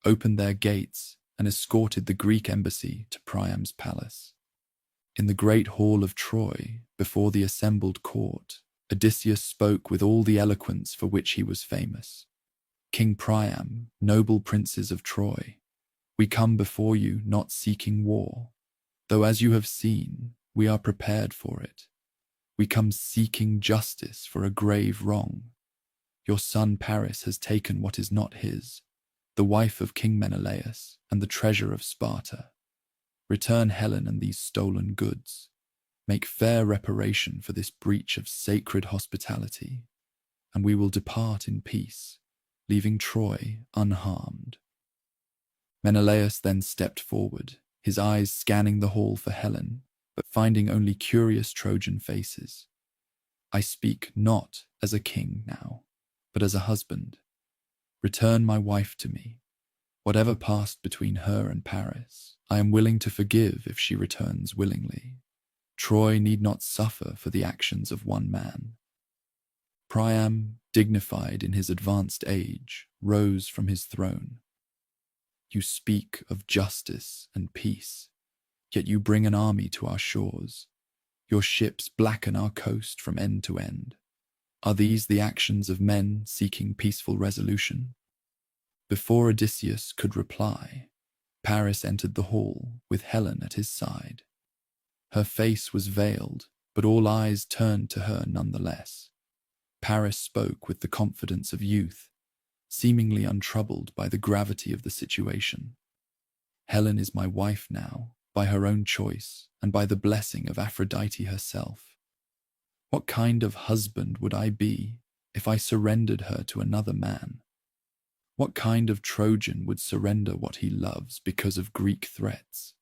opened their gates and escorted the Greek embassy to Priam's palace. In the great hall of Troy, before the assembled court, Odysseus spoke with all the eloquence for which he was famous. King Priam, noble princes of Troy, we come before you not seeking war, though as you have seen, we are prepared for it. We come seeking justice for a grave wrong. Your son Paris has taken what is not his, the wife of King Menelaus and the treasure of Sparta. Return Helen and these stolen goods. Make fair reparation for this breach of sacred hospitality, and we will depart in peace, leaving Troy unharmed. Menelaus then stepped forward, his eyes scanning the hall for Helen, but finding only curious Trojan faces. I speak not as a king now, but as a husband. Return my wife to me. Whatever passed between her and Paris, I am willing to forgive if she returns willingly. Troy need not suffer for the actions of one man. Priam, dignified in his advanced age, rose from his throne. You speak of justice and peace, yet you bring an army to our shores. Your ships blacken our coast from end to end. Are these the actions of men seeking peaceful resolution? Before Odysseus could reply, Paris entered the hall with Helen at his side. Her face was veiled, but all eyes turned to her nonetheless. Paris spoke with the confidence of youth, seemingly untroubled by the gravity of the situation. Helen is my wife now, by her own choice, and by the blessing of Aphrodite herself. What kind of husband would I be if I surrendered her to another man? What kind of Trojan would surrender what he loves because of Greek threats?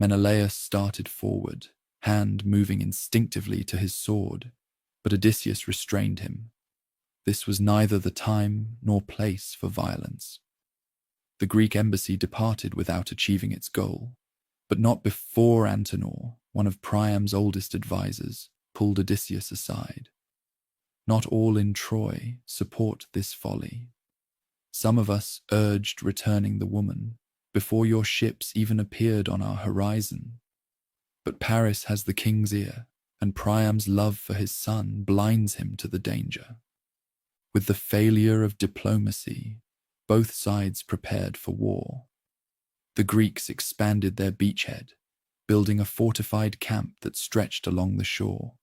Menelaus started forward, hand moving instinctively to his sword, but Odysseus restrained him. This was neither the time nor place for violence. The Greek embassy departed without achieving its goal, but not before Antenor, one of Priam's oldest advisors, pulled Odysseus aside. Not all in Troy support this folly. Some of us urged returning the woman before your ships even appeared on our horizon. But Paris has the king's ear, and Priam's love for his son blinds him to the danger. With the failure of diplomacy, both sides prepared for war. The Greeks expanded their beachhead, building a fortified camp that stretched along the shore,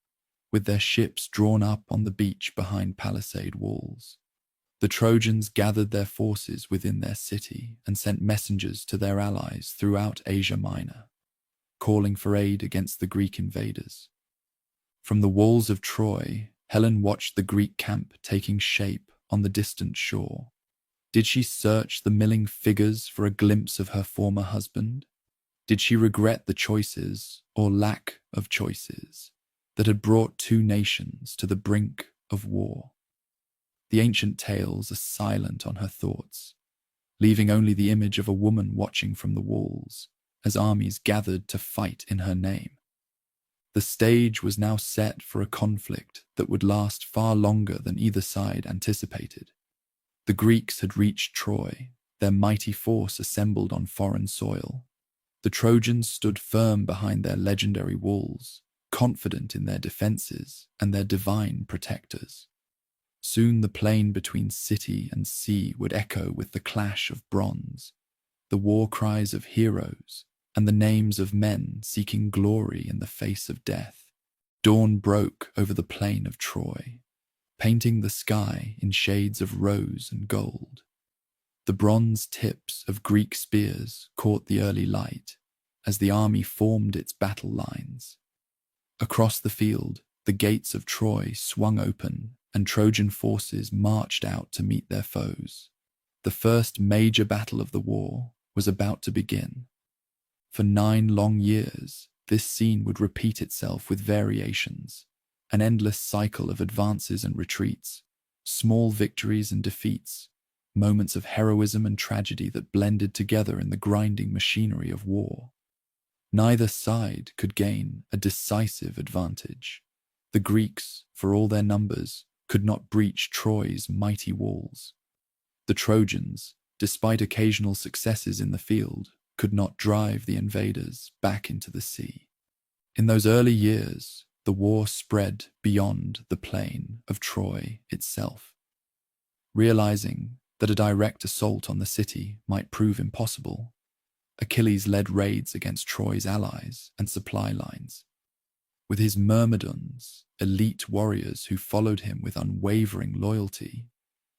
with their ships drawn up on the beach behind palisade walls. The Trojans gathered their forces within their city and sent messengers to their allies throughout Asia Minor, calling for aid against the Greek invaders. From the walls of Troy, Helen watched the Greek camp taking shape on the distant shore. Did she search the milling figures for a glimpse of her former husband? Did she regret the choices, or lack of choices, that had brought two nations to the brink of war? The ancient tales are silent on her thoughts, leaving only the image of a woman watching from the walls as armies gathered to fight in her name. The stage was now set for a conflict that would last far longer than either side anticipated. The Greeks had reached Troy, their mighty force assembled on foreign soil. The Trojans stood firm behind their legendary walls, confident in their defenses and their divine protectors. Soon the plain between city and sea would echo with the clash of bronze, the war cries of heroes, and the names of men seeking glory in the face of death. Dawn broke over the plain of Troy, painting the sky in shades of rose and gold. The bronze tips of Greek spears caught the early light as the army formed its battle lines. Across the field, the gates of Troy swung open and Trojan forces marched out to meet their foes. The first major battle of the war was about to begin. For 9 long years, this scene would repeat itself with variations, an endless cycle of advances and retreats, small victories and defeats, moments of heroism and tragedy that blended together in the grinding machinery of war. Neither side could gain a decisive advantage. The Greeks, for all their numbers, could not breach Troy's mighty walls. The Trojans, despite occasional successes in the field, could not drive the invaders back into the sea. In those early years, the war spread beyond the plain of Troy itself. Realizing that a direct assault on the city might prove impossible, Achilles led raids against Troy's allies and supply lines. With his myrmidons, elite warriors who followed him with unwavering loyalty,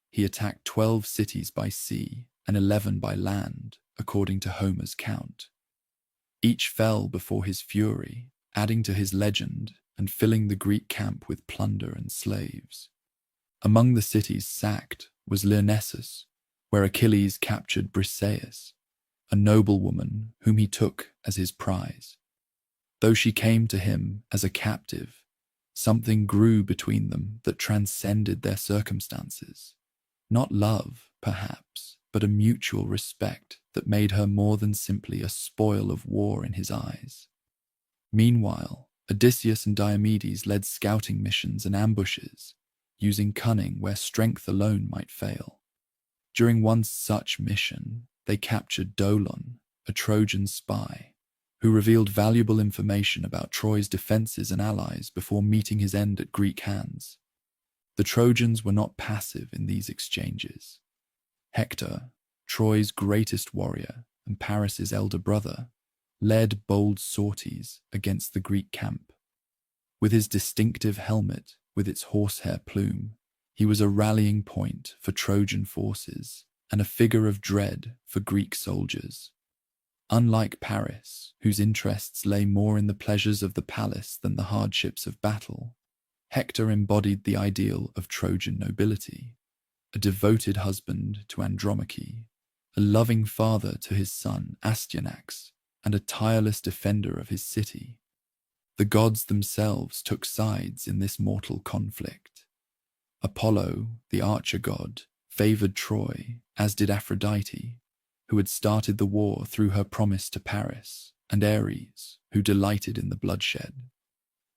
he attacked 12 cities by sea and 11 by land, according to Homer's count. Each fell before his fury, adding to his legend and filling the Greek camp with plunder and slaves. Among the cities sacked was Lyrnessus, where Achilles captured Briseis, a noblewoman whom he took as his prize. Though she came to him as a captive, something grew between them that transcended their circumstances. Not love, perhaps, but a mutual respect that made her more than simply a spoil of war in his eyes. Meanwhile, Odysseus and Diomedes led scouting missions and ambushes, using cunning where strength alone might fail. During one such mission, they captured Dolon, a Trojan spy, who revealed valuable information about Troy's defenses and allies before meeting his end at Greek hands. The Trojans were not passive in these exchanges. Hector, Troy's greatest warrior and Paris's elder brother, led bold sorties against the Greek camp. With his distinctive helmet with its horsehair plume, he was a rallying point for Trojan forces and a figure of dread for Greek soldiers. Unlike Paris, whose interests lay more in the pleasures of the palace than the hardships of battle, Hector embodied the ideal of Trojan nobility, a devoted husband to Andromache, a loving father to his son Astyanax, and a tireless defender of his city. The gods themselves took sides in this mortal conflict. Apollo, the archer god, favored Troy, as did Aphrodite, who had started the war through her promise to Paris, and Ares, who delighted in the bloodshed.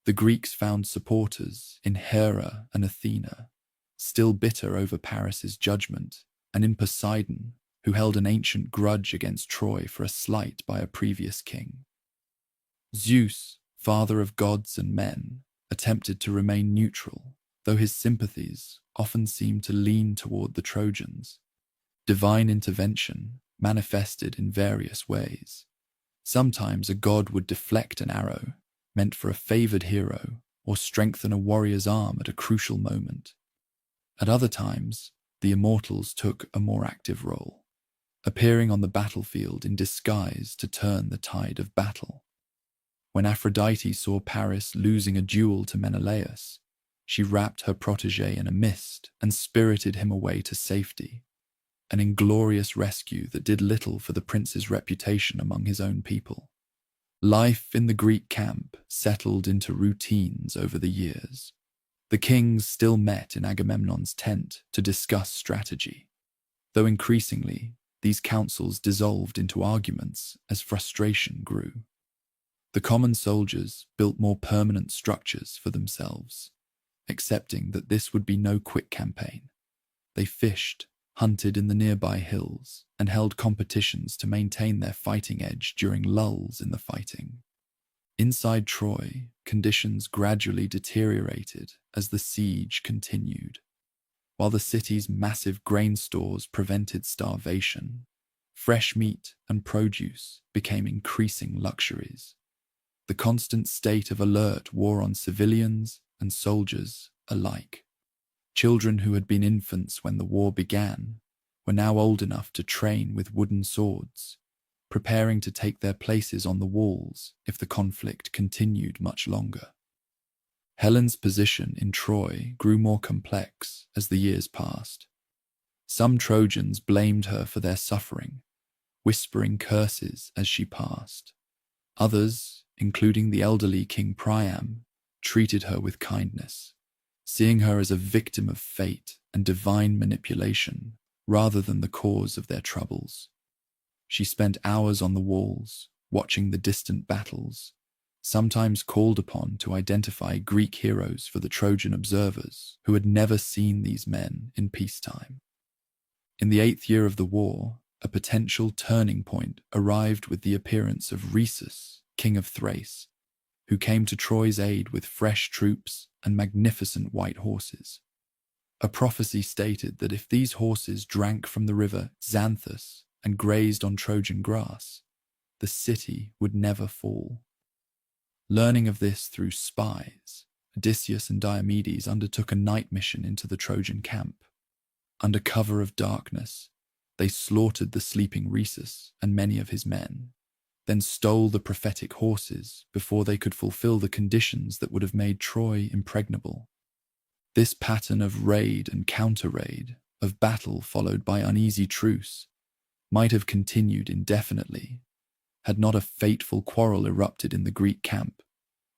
The Greeks found supporters in Hera and Athena, still bitter over Paris's judgment, and in Poseidon, who held an ancient grudge against Troy for a slight by a previous king. Zeus, father of gods and men, attempted to remain neutral, though his sympathies often seemed to lean toward the Trojans. Divine intervention manifested in various ways. Sometimes a god would deflect an arrow, meant for a favored hero, or strengthen a warrior's arm at a crucial moment. At other times, the immortals took a more active role, appearing on the battlefield in disguise to turn the tide of battle. When Aphrodite saw Paris losing a duel to Menelaus, she wrapped her protégé in a mist and spirited him away to safety, an inglorious rescue that did little for the prince's reputation among his own people. Life in the Greek camp settled into routines over the years. The kings still met in Agamemnon's tent to discuss strategy, though increasingly these councils dissolved into arguments as frustration grew. The common soldiers built more permanent structures for themselves, accepting that this would be no quick campaign. They fished, hunted in the nearby hills, and held competitions to maintain their fighting edge during lulls in the fighting. Inside Troy, conditions gradually deteriorated as the siege continued. While the city's massive grain stores prevented starvation, fresh meat and produce became increasing luxuries. The constant state of alert wore on civilians and soldiers alike. Children who had been infants when the war began were now old enough to train with wooden swords, preparing to take their places on the walls if the conflict continued much longer. Helen's position in Troy grew more complex as the years passed. Some Trojans blamed her for their suffering, whispering curses as she passed. Others, including the elderly King Priam, treated her with kindness, seeing her as a victim of fate and divine manipulation rather than the cause of their troubles. She spent hours on the walls, watching the distant battles, sometimes called upon to identify Greek heroes for the Trojan observers who had never seen these men in peacetime. In the 8th year of the war, a potential turning point arrived with the appearance of Rhesus, king of Thrace, who came to Troy's aid with fresh troops and magnificent white horses. A prophecy stated that if these horses drank from the river Xanthus and grazed on Trojan grass, the city would never fall. Learning of this through spies, Odysseus and Diomedes undertook a night mission into the Trojan camp. Under cover of darkness, they slaughtered the sleeping Rhesus and many of his men, then stole the prophetic horses before they could fulfill the conditions that would have made Troy impregnable. This pattern of raid and counter-raid, of battle followed by uneasy truce, might have continued indefinitely, had not a fateful quarrel erupted in the Greek camp,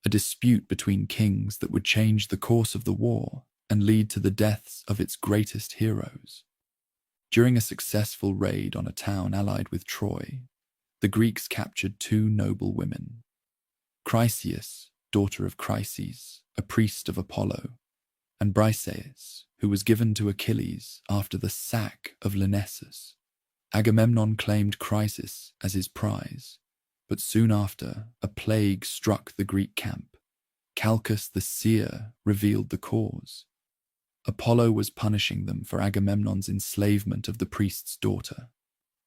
a dispute between kings that would change the course of the war and lead to the deaths of its greatest heroes. During a successful raid on a town allied with Troy, the Greeks captured two noble women. Chryseis, daughter of Chryses, a priest of Apollo, and Briseis, who was given to Achilles after the sack of Lyrnessus. Agamemnon claimed Chryseis as his prize, but soon after, a plague struck the Greek camp. Calchas the seer revealed the cause. Apollo was punishing them for Agamemnon's enslavement of the priest's daughter.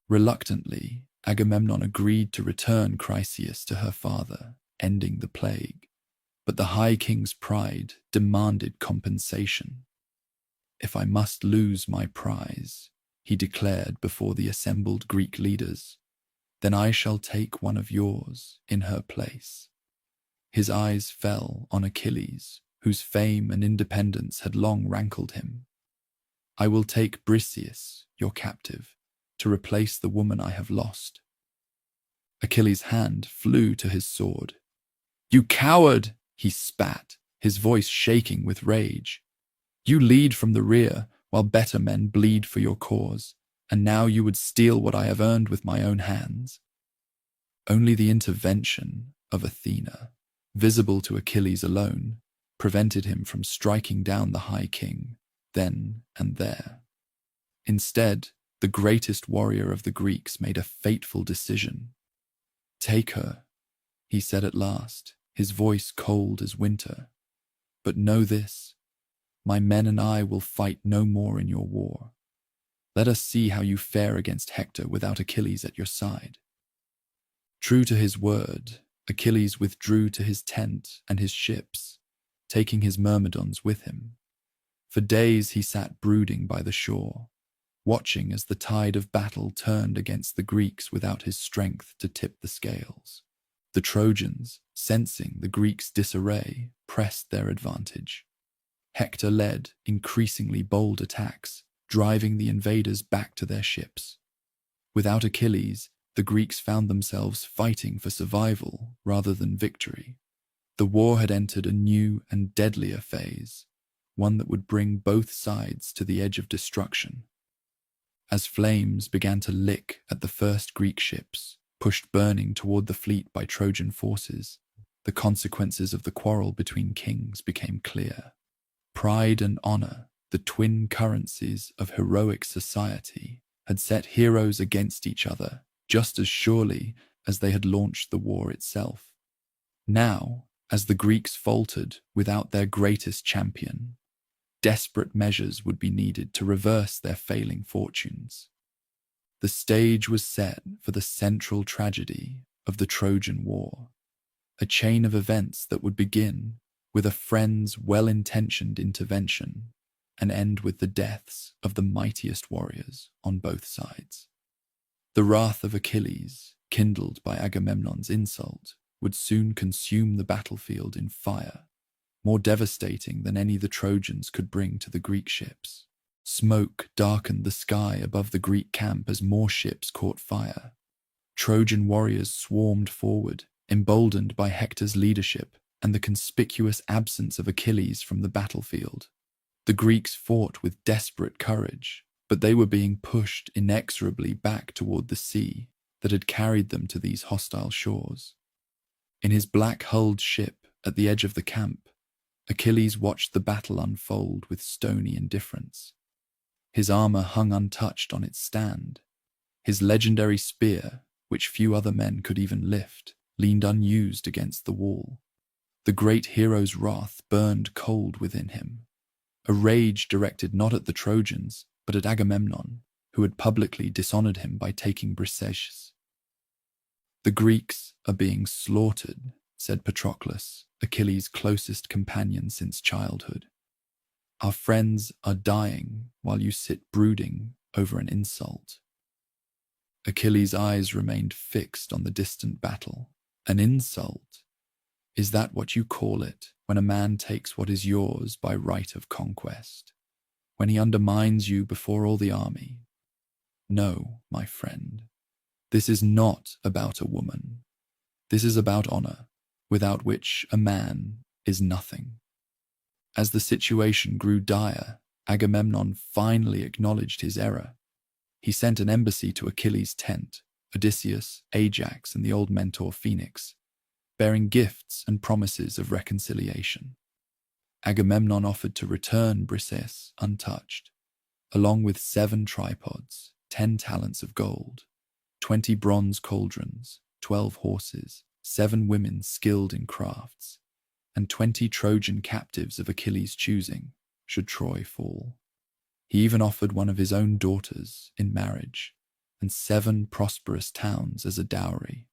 Reluctantly, Agamemnon agreed to return Chryseis to her father, ending the plague. But the High King's pride demanded compensation. "If I must lose my prize," he declared before the assembled Greek leaders, "then I shall take one of yours in her place." His eyes fell on Achilles, whose fame and independence had long rankled him. "I will take Briseis, your captive, to replace the woman I have lost." Achilles' hand flew to his sword. "You coward!" he spat, his voice shaking with rage. "You lead from the rear, while better men bleed for your cause, and now you would steal what I have earned with my own hands." Only the intervention of Athena, visible to Achilles alone, prevented him from striking down the High King, then and there. Instead, the greatest warrior of the Greeks made a fateful decision. "Take her," he said at last, his voice cold as winter. "But know this, my men and I will fight no more in your war. Let us see how you fare against Hector without Achilles at your side." True to his word, Achilles withdrew to his tent and his ships, taking his myrmidons with him. For days he sat brooding by the shore, watching as the tide of battle turned against the Greeks without his strength to tip the scales. The Trojans, sensing the Greeks' disarray, pressed their advantage. Hector led increasingly bold attacks, driving the invaders back to their ships. Without Achilles, the Greeks found themselves fighting for survival rather than victory. The war had entered a new and deadlier phase, one that would bring both sides to the edge of destruction. As flames began to lick at the first Greek ships, pushed burning toward the fleet by Trojan forces, the consequences of the quarrel between kings became clear. Pride and honor, the twin currencies of heroic society, had set heroes against each other just as surely as they had launched the war itself. Now, as the Greeks faltered without their greatest champion, desperate measures would be needed to reverse their failing fortunes. The stage was set for the central tragedy of the Trojan War, a chain of events that would begin with a friend's well-intentioned intervention and end with the deaths of the mightiest warriors on both sides. The wrath of Achilles, kindled by Agamemnon's insult, would soon consume the battlefield in fire, more devastating than any the Trojans could bring to the Greek ships. Smoke darkened the sky above the Greek camp as more ships caught fire. Trojan warriors swarmed forward, emboldened by Hector's leadership and the conspicuous absence of Achilles from the battlefield. The Greeks fought with desperate courage, but they were being pushed inexorably back toward the sea that had carried them to these hostile shores. In his black-hulled ship at the edge of the camp, Achilles watched the battle unfold with stony indifference. His armor hung untouched on its stand. His legendary spear, which few other men could even lift, leaned unused against the wall. The great hero's wrath burned cold within him. a rage directed not at the Trojans, but at Agamemnon, who had publicly dishonored him by taking Briseis. "The Greeks are being slaughtered," said Patroclus, Achilles' closest companion since childhood. "Our friends are dying while you sit brooding over an insult." Achilles' eyes remained fixed on the distant battle. "An insult? Is that what you call it when a man takes what is yours by right of conquest? When he undermines you before all the army? No, my friend. This is not about a woman. This is about honor, without which a man is nothing." As the situation grew dire, Agamemnon finally acknowledged his error. He sent an embassy to Achilles' tent, Odysseus, Ajax, and the old mentor Phoenix, bearing gifts and promises of reconciliation. Agamemnon offered to return Briseis untouched, along with 7 tripods, 10 talents of gold, 20 bronze cauldrons, 12 horses, 7 women skilled in crafts, and 20 Trojan captives of Achilles' choosing, should Troy fall. He even offered one of his own daughters in marriage, and 7 prosperous towns as a dowry.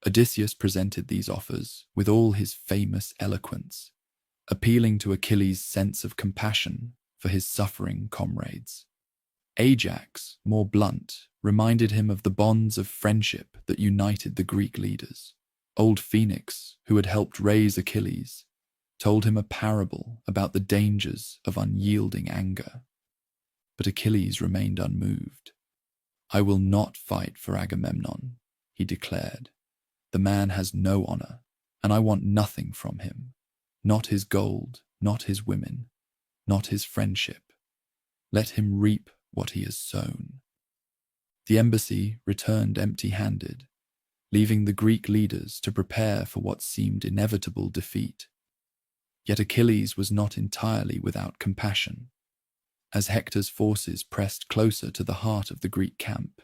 Odysseus presented these offers with all his famous eloquence, appealing to Achilles' sense of compassion for his suffering comrades. Ajax, more blunt, reminded him of the bonds of friendship that united the Greek leaders. Old Phoenix, who had helped raise Achilles, told him a parable about the dangers of unyielding anger. But Achilles remained unmoved. "I will not fight for Agamemnon," he declared. "The man has no honor, and I want nothing from him. Not his gold, not his women, not his friendship. Let him reap what he has sown." The embassy returned empty-handed, leaving the Greek leaders to prepare for what seemed inevitable defeat. Yet Achilles was not entirely without compassion. As Hector's forces pressed closer to the heart of the Greek camp,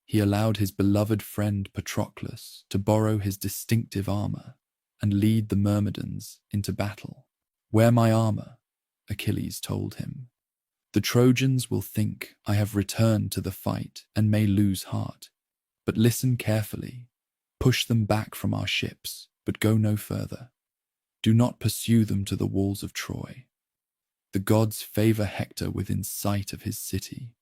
he allowed his beloved friend Patroclus to borrow his distinctive armor and lead the Myrmidons into battle. "Wear my armor," Achilles told him. "The Trojans will think I have returned to the fight and may lose heart. But listen carefully. Push them back from our ships, but go no further. Do not pursue them to the walls of Troy. The gods favor Hector within sight of his city."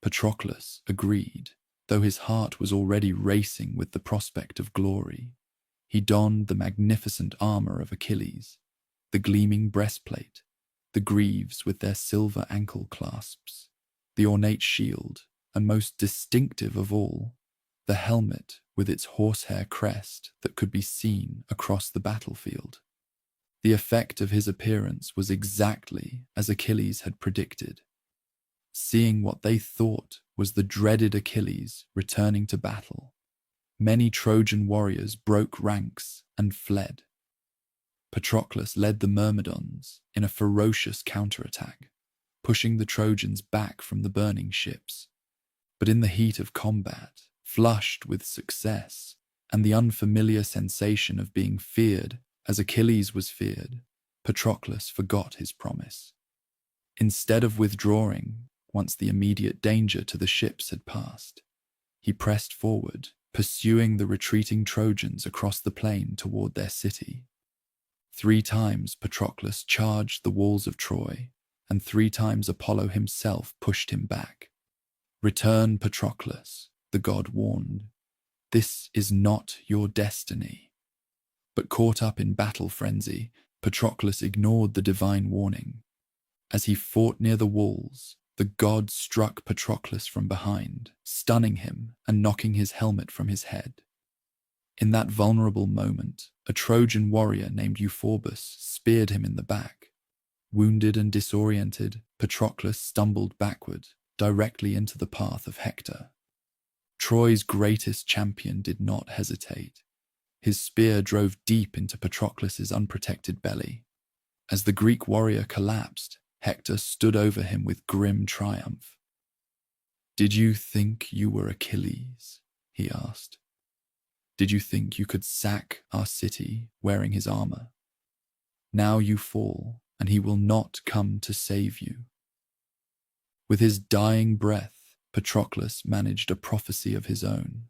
Patroclus agreed, though his heart was already racing with the prospect of glory. He donned the magnificent armor of Achilles, the gleaming breastplate, the greaves with their silver ankle clasps, the ornate shield, and most distinctive of all, the helmet with its horsehair crest that could be seen across the battlefield. The effect of his appearance was exactly as Achilles had predicted. Seeing what they thought was the dreaded Achilles returning to battle, many Trojan warriors broke ranks and fled. Patroclus led the Myrmidons in a ferocious counterattack, pushing the Trojans back from the burning ships. But in the heat of combat, flushed with success and the unfamiliar sensation of being feared as Achilles was feared, Patroclus forgot his promise. Instead of withdrawing once the immediate danger to the ships had passed, he pressed forward, pursuing the retreating Trojans across the plain toward their city. 3 times Patroclus charged the walls of Troy, and 3 times Apollo himself pushed him back. "Return, Patroclus," the god warned. "This is not your destiny." But caught up in battle frenzy, Patroclus ignored the divine warning. As he fought near the walls, the god struck Patroclus from behind, stunning him and knocking his helmet from his head. In that vulnerable moment, a Trojan warrior named Euphorbus speared him in the back. Wounded and disoriented, Patroclus stumbled backward, directly into the path of Hector. Troy's greatest champion did not hesitate. His spear drove deep into Patroclus's unprotected belly. As the Greek warrior collapsed, Hector stood over him with grim triumph. "Did you think you were Achilles?" he asked. "Did you think you could sack our city wearing his armor? Now you fall, and he will not come to save you." With his dying breath, Patroclus managed a prophecy of his own.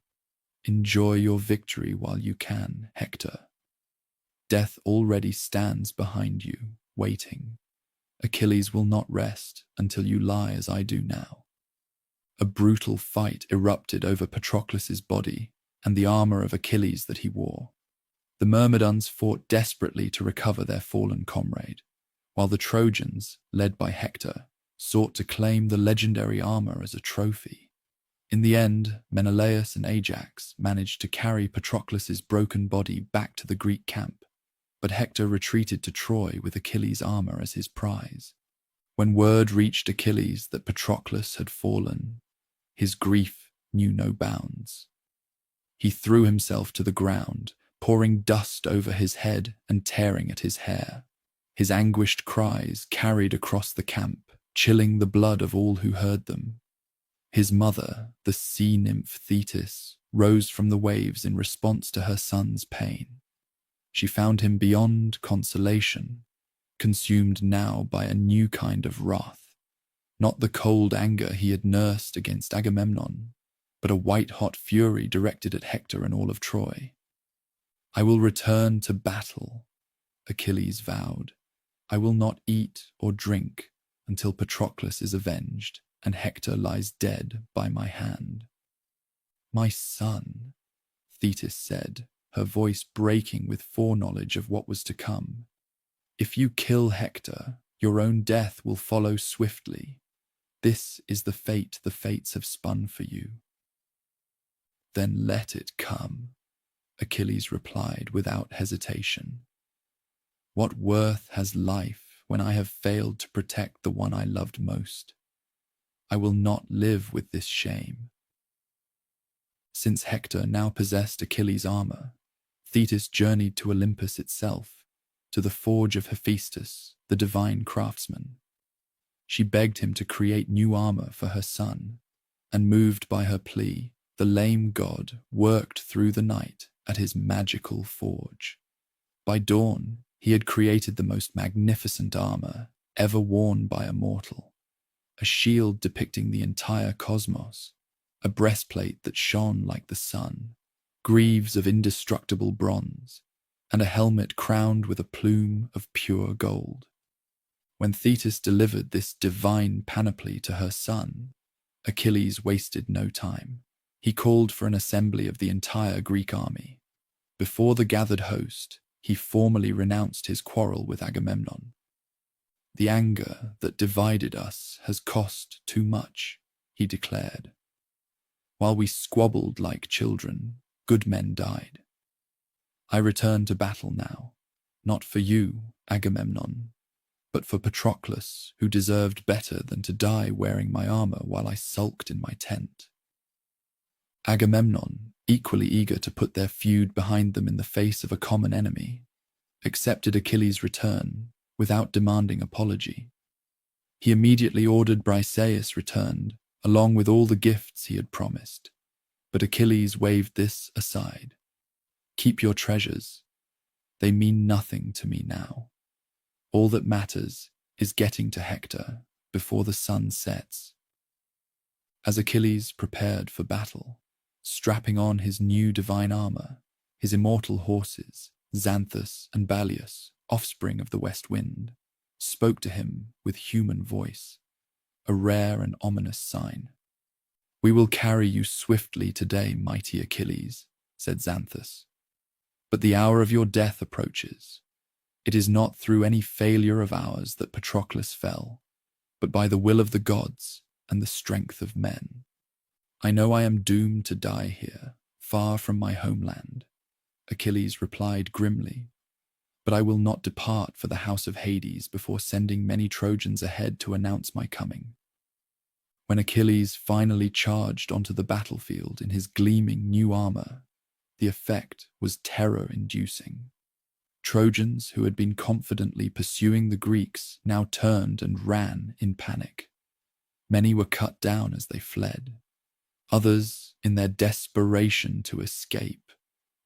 "Enjoy your victory while you can, Hector. Death already stands behind you, waiting. Achilles will not rest until you lie as I do now." A brutal fight erupted over Patroclus's body and the armor of Achilles that he wore. The Myrmidons fought desperately to recover their fallen comrade, while the Trojans, led by Hector, sought to claim the legendary armor as a trophy. In the end, Menelaus and Ajax managed to carry Patroclus's broken body back to the Greek camp, but Hector retreated to Troy with Achilles' armor as his prize. When word reached Achilles that Patroclus had fallen, his grief knew no bounds. He threw himself to the ground, pouring dust over his head and tearing at his hair. His anguished cries carried across the camp, chilling the blood of all who heard them. His mother, the sea nymph Thetis, rose from the waves in response to her son's pain. She found him beyond consolation, consumed now by a new kind of wrath, not the cold anger he had nursed against Agamemnon, but a white-hot fury directed at Hector and all of Troy. "I will return to battle," Achilles vowed. "I will not eat or drink until Patroclus is avenged and Hector lies dead by my hand." "My son," Thetis said, her voice breaking with foreknowledge of what was to come. "If you kill Hector, your own death will follow swiftly. This is the fate the fates have spun for you." "Then let it come," Achilles replied without hesitation. "What worth has life when I have failed to protect the one I loved most? I will not live with this shame." Since Hector now possessed Achilles' armor, Thetis journeyed to Olympus itself, to the forge of Hephaestus, the divine craftsman. She begged him to create new armor for her son, and moved by her plea, the lame god worked through the night at his magical forge. By dawn, he had created the most magnificent armor ever worn by a mortal. A shield depicting the entire cosmos, a breastplate that shone like the sun, greaves of indestructible bronze, and a helmet crowned with a plume of pure gold. When Thetis delivered this divine panoply to her son, Achilles wasted no time. He called for an assembly of the entire Greek army. Before the gathered host, he formally renounced his quarrel with Agamemnon. "The anger that divided us has cost too much," he declared. "While we squabbled like children, good men died. I return to battle now, not for you, Agamemnon, but for Patroclus, who deserved better than to die wearing my armor while I sulked in my tent." Agamemnon, equally eager to put their feud behind them in the face of a common enemy, accepted Achilles' return without demanding apology. He immediately ordered Briseis returned, along with all the gifts he had promised, but Achilles waved this aside. "Keep your treasures. They mean nothing to me now. All that matters is getting to Hector before the sun sets." As Achilles prepared for battle, strapping on his new divine armor, his immortal horses, Xanthus and Balius, offspring of the west wind, spoke to him with human voice, a rare and ominous sign. "We will carry you swiftly today, mighty Achilles," said Xanthus. "But the hour of your death approaches. It is not through any failure of ours that Patroclus fell, but by the will of the gods and the strength of men. I know I am doomed to die here, far from my homeland," Achilles replied grimly, "but I will not depart for the house of Hades before sending many Trojans ahead to announce my coming." When Achilles finally charged onto the battlefield in his gleaming new armor, the effect was terror-inducing. Trojans who had been confidently pursuing the Greeks now turned and ran in panic. Many were cut down as they fled. Others, in their desperation to escape,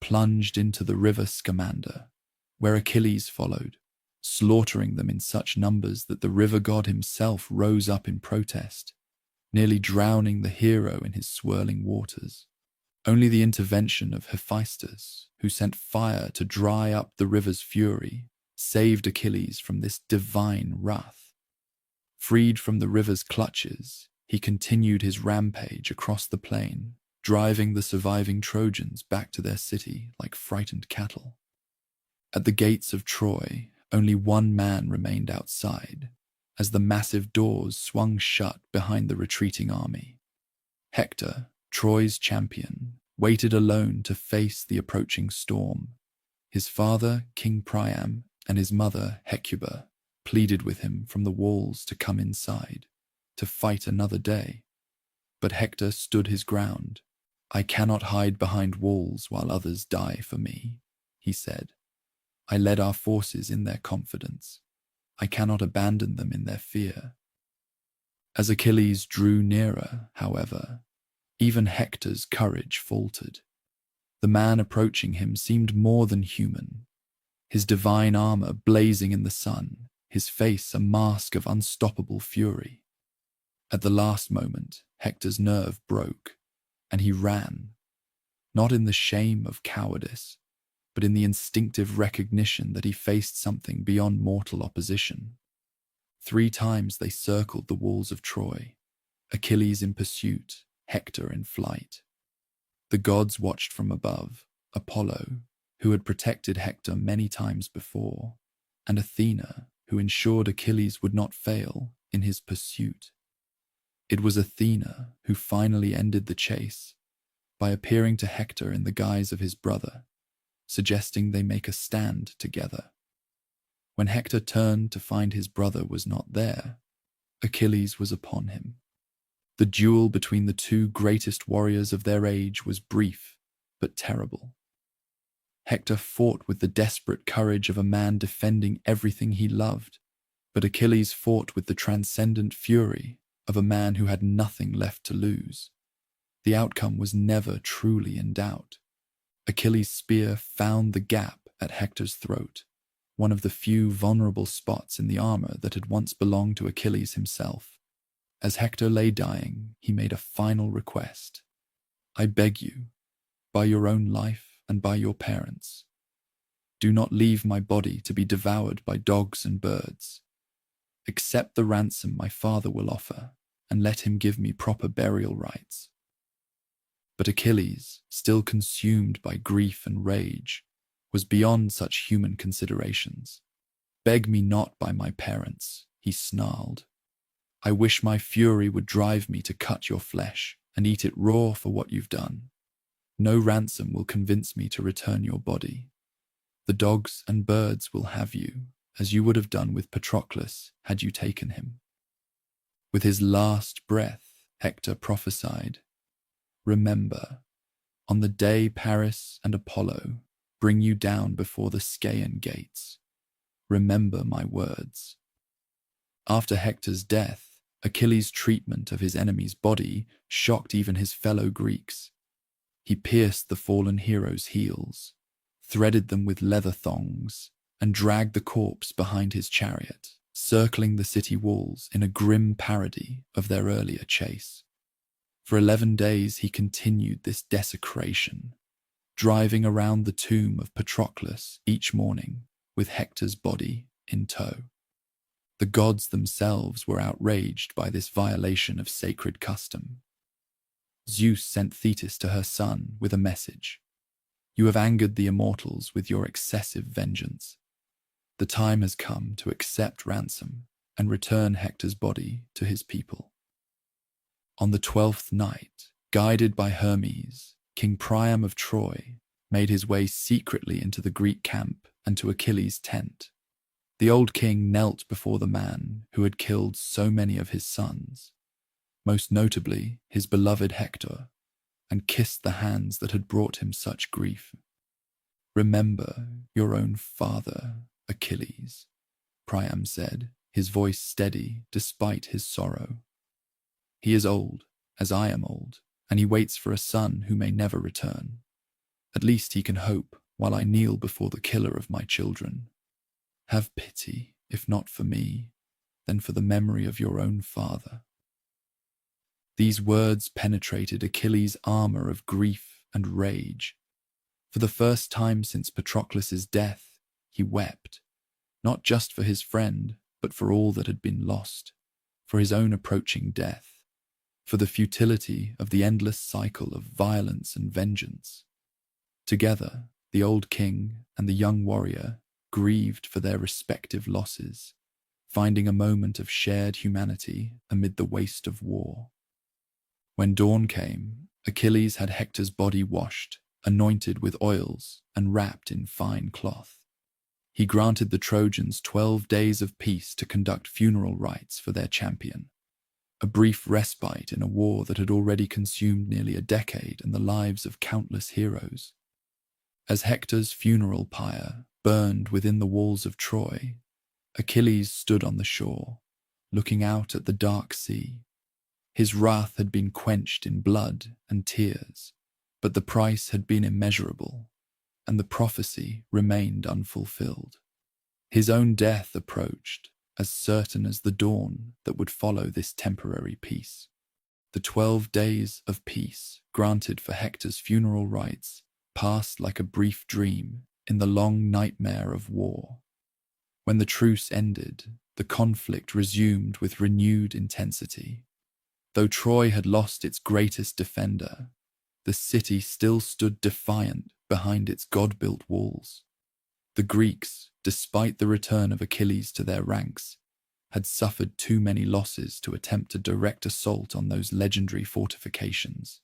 plunged into the river Scamander, where Achilles followed, slaughtering them in such numbers that the river god himself rose up in protest, nearly drowning the hero in his swirling waters. Only the intervention of Hephaestus, who sent fire to dry up the river's fury, saved Achilles from this divine wrath. Freed from the river's clutches, he continued his rampage across the plain, driving the surviving Trojans back to their city like frightened cattle. At the gates of Troy, only one man remained outside, as the massive doors swung shut behind the retreating army. Hector, Troy's champion, waited alone to face the approaching storm. His father, King Priam, and his mother, Hecuba, pleaded with him from the walls to come inside, to fight another day. But Hector stood his ground. "I cannot hide behind walls while others die for me," he said. "I led our forces in their confidence. I cannot abandon them in their fear." As Achilles drew nearer, however, even Hector's courage faltered. The man approaching him seemed more than human, his divine armor blazing in the sun, his face a mask of unstoppable fury. At the last moment, Hector's nerve broke, and he ran, not in the shame of cowardice, but in the instinctive recognition that he faced something beyond mortal opposition. 3 times they circled the walls of Troy, Achilles in pursuit, Hector in flight. The gods watched from above, Apollo, who had protected Hector many times before, and Athena, who ensured Achilles would not fail in his pursuit. It was Athena who finally ended the chase by appearing to Hector in the guise of his brother, suggesting they make a stand together. When Hector turned to find his brother was not there, Achilles was upon him. The duel between the 2 greatest warriors of their age was brief but terrible. Hector fought with the desperate courage of a man defending everything he loved, but Achilles fought with the transcendent fury of a man who had nothing left to lose. The outcome was never truly in doubt. Achilles' spear found the gap at Hector's throat, one of the few vulnerable spots in the armor that had once belonged to Achilles himself. As Hector lay dying, he made a final request. "I beg you, by your own life and by your parents, do not leave my body to be devoured by dogs and birds. Accept the ransom my father will offer, and let him give me proper burial rites." But Achilles, still consumed by grief and rage, was beyond such human considerations. "Beg me not by my parents," he snarled. "I wish my fury would drive me to cut your flesh and eat it raw for what you've done. No ransom will convince me to return your body. The dogs and birds will have you, as you would have done with Patroclus had you taken him." With his last breath, Hector prophesied, "Remember, on the day Paris and Apollo bring you down before the Scaean gates, remember my words." After Hector's death, Achilles' treatment of his enemy's body shocked even his fellow Greeks. He pierced the fallen hero's heels, threaded them with leather thongs, and dragged the corpse behind his chariot, circling the city walls in a grim parody of their earlier chase. For 11 days he continued this desecration, driving around the tomb of Patroclus each morning with Hector's body in tow. The gods themselves were outraged by this violation of sacred custom. Zeus sent Thetis to her son with a message. "You have angered the immortals with your excessive vengeance. The time has come to accept ransom and return Hector's body to his people." On the 12th night, guided by Hermes, King Priam of Troy made his way secretly into the Greek camp and to Achilles' tent. The old king knelt before the man who had killed so many of his sons, most notably his beloved Hector, and kissed the hands that had brought him such grief. "Remember your own father, Achilles," Priam said, his voice steady despite his sorrow. "He is old, as I am old, and he waits for a son who may never return. At least he can hope while I kneel before the killer of my children." Have pity, if not for me, then for the memory of your own father." These words penetrated Achilles' armor of grief and rage. For the first time since Patroclus's death, he wept, not just for his friend, but for all that had been lost, for his own approaching death, for the futility of the endless cycle of violence and vengeance. Together, the old king and the young warrior grieved for their respective losses, finding a moment of shared humanity amid the waste of war. When dawn came, Achilles had Hector's body washed, anointed with oils, and wrapped in fine cloth. He granted the Trojans 12 days of peace to conduct funeral rites for their champion, a brief respite in a war that had already consumed nearly a decade and the lives of countless heroes. As Hector's funeral pyre burned within the walls of Troy, Achilles stood on the shore, looking out at the dark sea. His wrath had been quenched in blood and tears, but the price had been immeasurable, and the prophecy remained unfulfilled. His own death approached, as certain as the dawn that would follow this temporary peace. The 12 days of peace granted for Hector's funeral rites passed like a brief dream in the long nightmare of war. When the truce ended, the conflict resumed with renewed intensity. Though Troy had lost its greatest defender, the city still stood defiant behind its god-built walls. The Greeks, despite the return of Achilles to their ranks, had suffered too many losses to attempt a direct assault on those legendary fortifications.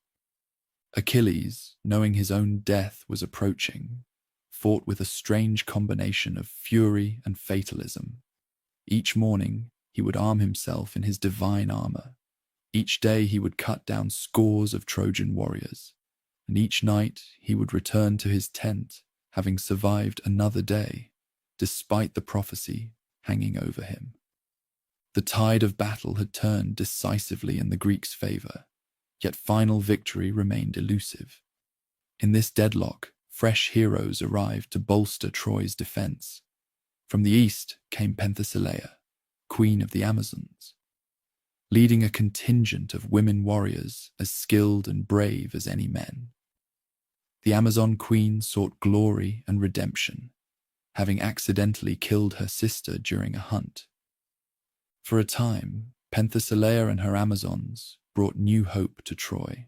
Achilles, knowing his own death was approaching, fought with a strange combination of fury and fatalism. Each morning, he would arm himself in his divine armor. Each day he would cut down scores of Trojan warriors, and each night he would return to his tent, having survived another day, despite the prophecy hanging over him. The tide of battle had turned decisively in the Greeks' favor, yet final victory remained elusive. In this deadlock, fresh heroes arrived to bolster Troy's defense. From the east came Penthesilea, queen of the Amazons, leading a contingent of women warriors as skilled and brave as any men. The Amazon queen sought glory and redemption, having accidentally killed her sister during a hunt. For a time, Penthesilea and her Amazons brought new hope to Troy.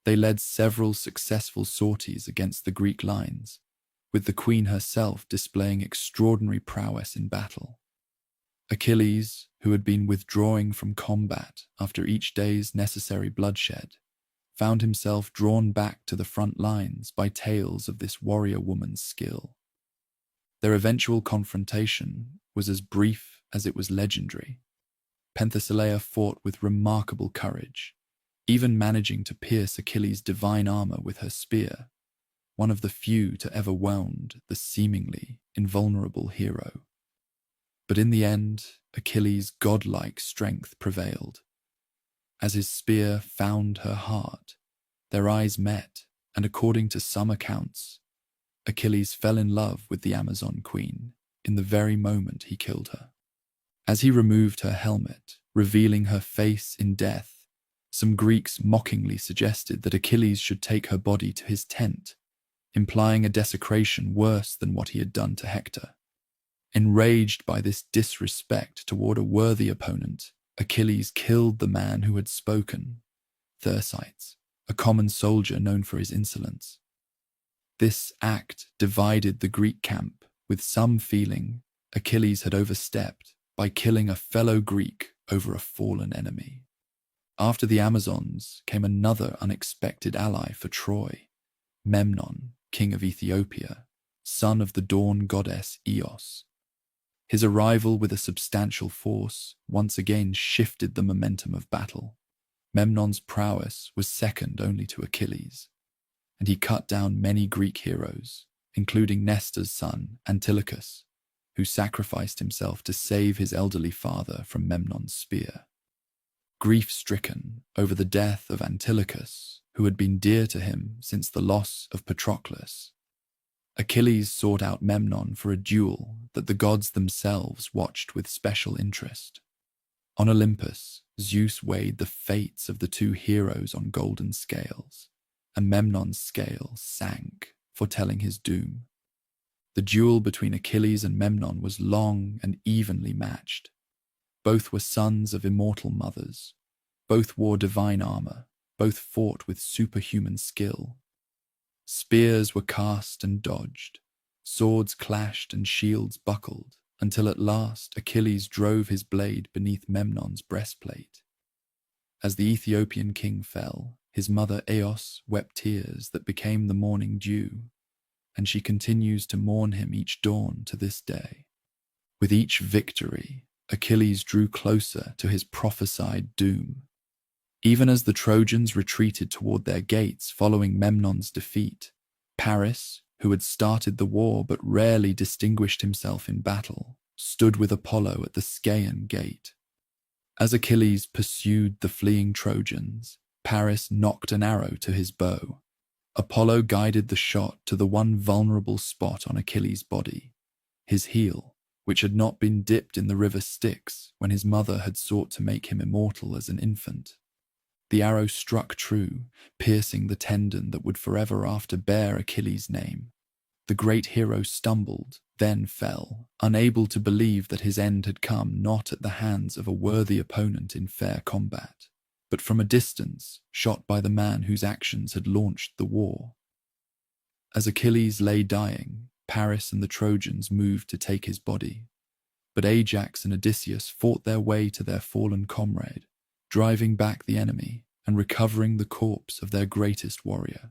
They led several successful sorties against the Greek lines, with the queen herself displaying extraordinary prowess in battle. Achilles, who had been withdrawing from combat after each day's necessary bloodshed, found himself drawn back to the front lines by tales of this warrior woman's skill. Their eventual confrontation was as brief as it was legendary. Penthesilea fought with remarkable courage, even managing to pierce Achilles' divine armor with her spear, one of the few to ever wound the seemingly invulnerable hero. But in the end, Achilles' godlike strength prevailed. As his spear found her heart, their eyes met, and according to some accounts, Achilles fell in love with the Amazon queen in the very moment he killed her. As he removed her helmet, revealing her face in death, some Greeks mockingly suggested that Achilles should take her body to his tent, implying a desecration worse than what he had done to Hector. Enraged by this disrespect toward a worthy opponent, Achilles killed the man who had spoken, Thersites, a common soldier known for his insolence. This act divided the Greek camp, with some feeling Achilles had overstepped by killing a fellow Greek over a fallen enemy. After the Amazons came another unexpected ally for Troy, Memnon, king of Ethiopia, son of the dawn goddess Eos. His arrival with a substantial force once again shifted the momentum of battle. Memnon's prowess was second only to Achilles, and he cut down many Greek heroes, including Nestor's son, Antilochus, who sacrificed himself to save his elderly father from Memnon's spear. Grief-stricken over the death of Antilochus, who had been dear to him since the loss of Patroclus, Achilles sought out Memnon for a duel that the gods themselves watched with special interest. On Olympus, Zeus weighed the fates of the two heroes on golden scales, and Memnon's scale sank, foretelling his doom. The duel between Achilles and Memnon was long and evenly matched. Both were sons of immortal mothers. Both wore divine armor. Both fought with superhuman skill. Spears were cast and dodged. Swords clashed and shields buckled, until at last Achilles drove his blade beneath Memnon's breastplate. As the Ethiopian king fell, his mother Eos wept tears that became the morning dew, and she continues to mourn him each dawn to this day. With each victory, Achilles drew closer to his prophesied doom. Even as the Trojans retreated toward their gates following Memnon's defeat, Paris, who had started the war but rarely distinguished himself in battle, stood with Apollo at the Scaean gate. As Achilles pursued the fleeing Trojans, Paris nocked an arrow to his bow. Apollo guided the shot to the one vulnerable spot on Achilles' body, his heel, which had not been dipped in the river Styx when his mother had sought to make him immortal as an infant. The arrow struck true, piercing the tendon that would forever after bear Achilles' name. The great hero stumbled, then fell, unable to believe that his end had come not at the hands of a worthy opponent in fair combat, but from a distance, shot by the man whose actions had launched the war. As Achilles lay dying, Paris and the Trojans moved to take his body, but Ajax and Odysseus fought their way to their fallen comrade, driving back the enemy and recovering the corpse of their greatest warrior.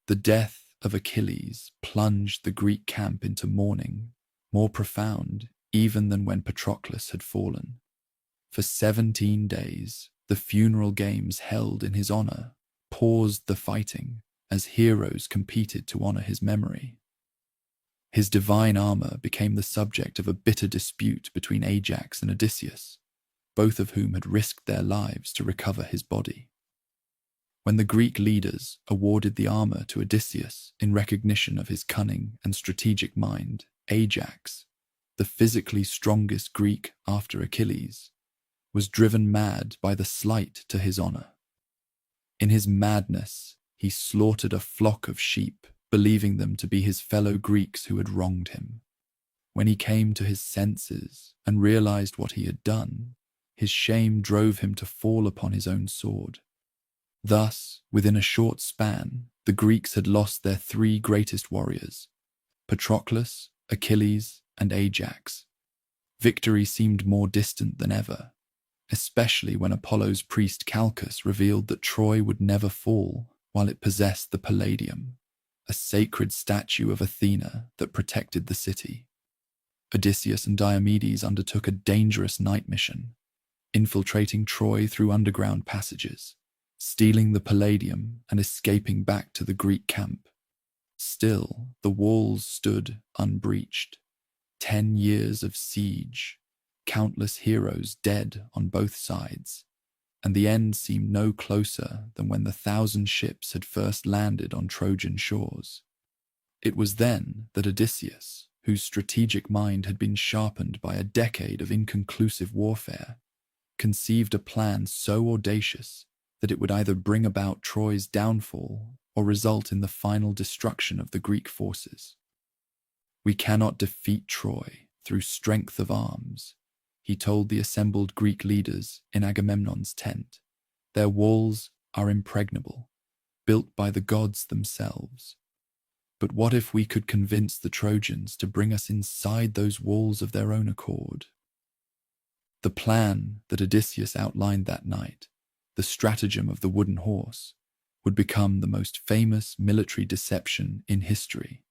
The death of Achilles plunged the Greek camp into mourning, more profound even than when Patroclus had fallen. For 17 days, the funeral games held in his honor paused the fighting as heroes competed to honor his memory. His divine armor became the subject of a bitter dispute between Ajax and Odysseus, both of whom had risked their lives to recover his body. When the Greek leaders awarded the armor to Odysseus in recognition of his cunning and strategic mind, Ajax, the physically strongest Greek after Achilles, was driven mad by the slight to his honor. In his madness, he slaughtered a flock of sheep, believing them to be his fellow Greeks who had wronged him. When he came to his senses and realized what he had done, his shame drove him to fall upon his own sword. Thus, within a short span, the Greeks had lost their three greatest warriors, Patroclus, Achilles, and Ajax. Victory seemed more distant than ever, especially when Apollo's priest Calchas revealed that Troy would never fall while it possessed the Palladium, a sacred statue of Athena that protected the city. Odysseus and Diomedes undertook a dangerous night mission, infiltrating Troy through underground passages, stealing the Palladium and escaping back to the Greek camp. Still, the walls stood unbreached. 10 years of siege, countless heroes dead on both sides, and the end seemed no closer than when the 1,000 ships had first landed on Trojan shores. It was then that Odysseus, whose strategic mind had been sharpened by a decade of inconclusive warfare, conceived a plan so audacious that it would either bring about Troy's downfall or result in the final destruction of the Greek forces. "We cannot defeat Troy through strength of arms," he told the assembled Greek leaders in Agamemnon's tent. "Their walls are impregnable, built by the gods themselves. But what if we could convince the Trojans to bring us inside those walls of their own accord?" The plan that Odysseus outlined that night, the stratagem of the wooden horse, would become the most famous military deception in history,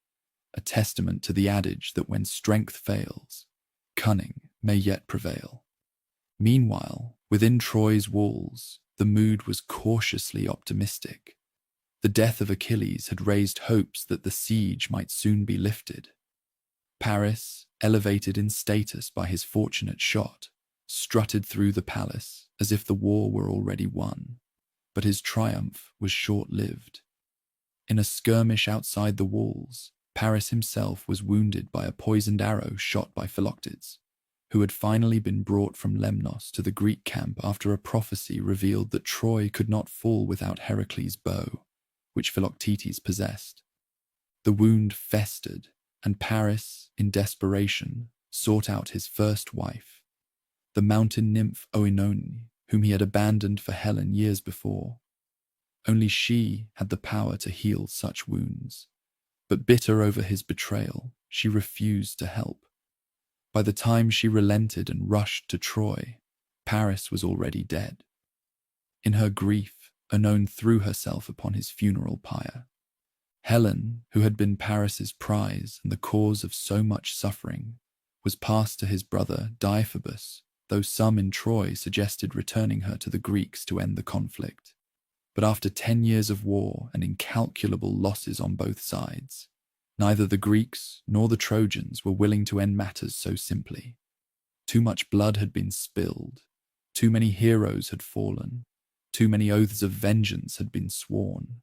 a testament to the adage that when strength fails, cunning may yet prevail. Meanwhile, within Troy's walls, the mood was cautiously optimistic. The death of Achilles had raised hopes that the siege might soon be lifted. Paris, elevated in status by his fortunate shot, strutted through the palace as if the war were already won, but his triumph was short-lived. In a skirmish outside the walls, Paris himself was wounded by a poisoned arrow shot by Philoctetes, who had finally been brought from Lemnos to the Greek camp after a prophecy revealed that Troy could not fall without Heracles' bow, which Philoctetes possessed. The wound festered, and Paris, in desperation, sought out his first wife, the mountain nymph Oenone, whom he had abandoned for Helen years before. Only she had the power to heal such wounds, but bitter over his betrayal, she refused to help. By the time she relented and rushed to Troy, Paris was already dead. In her grief, Oenone threw herself upon his funeral pyre. Helen, who had been Paris's prize and the cause of so much suffering, was passed to his brother Deiphobus, though some in Troy suggested returning her to the Greeks to end the conflict. But after 10 years of war and incalculable losses on both sides, neither the Greeks nor the Trojans were willing to end matters so simply. Too much blood had been spilled, too many heroes had fallen, too many oaths of vengeance had been sworn.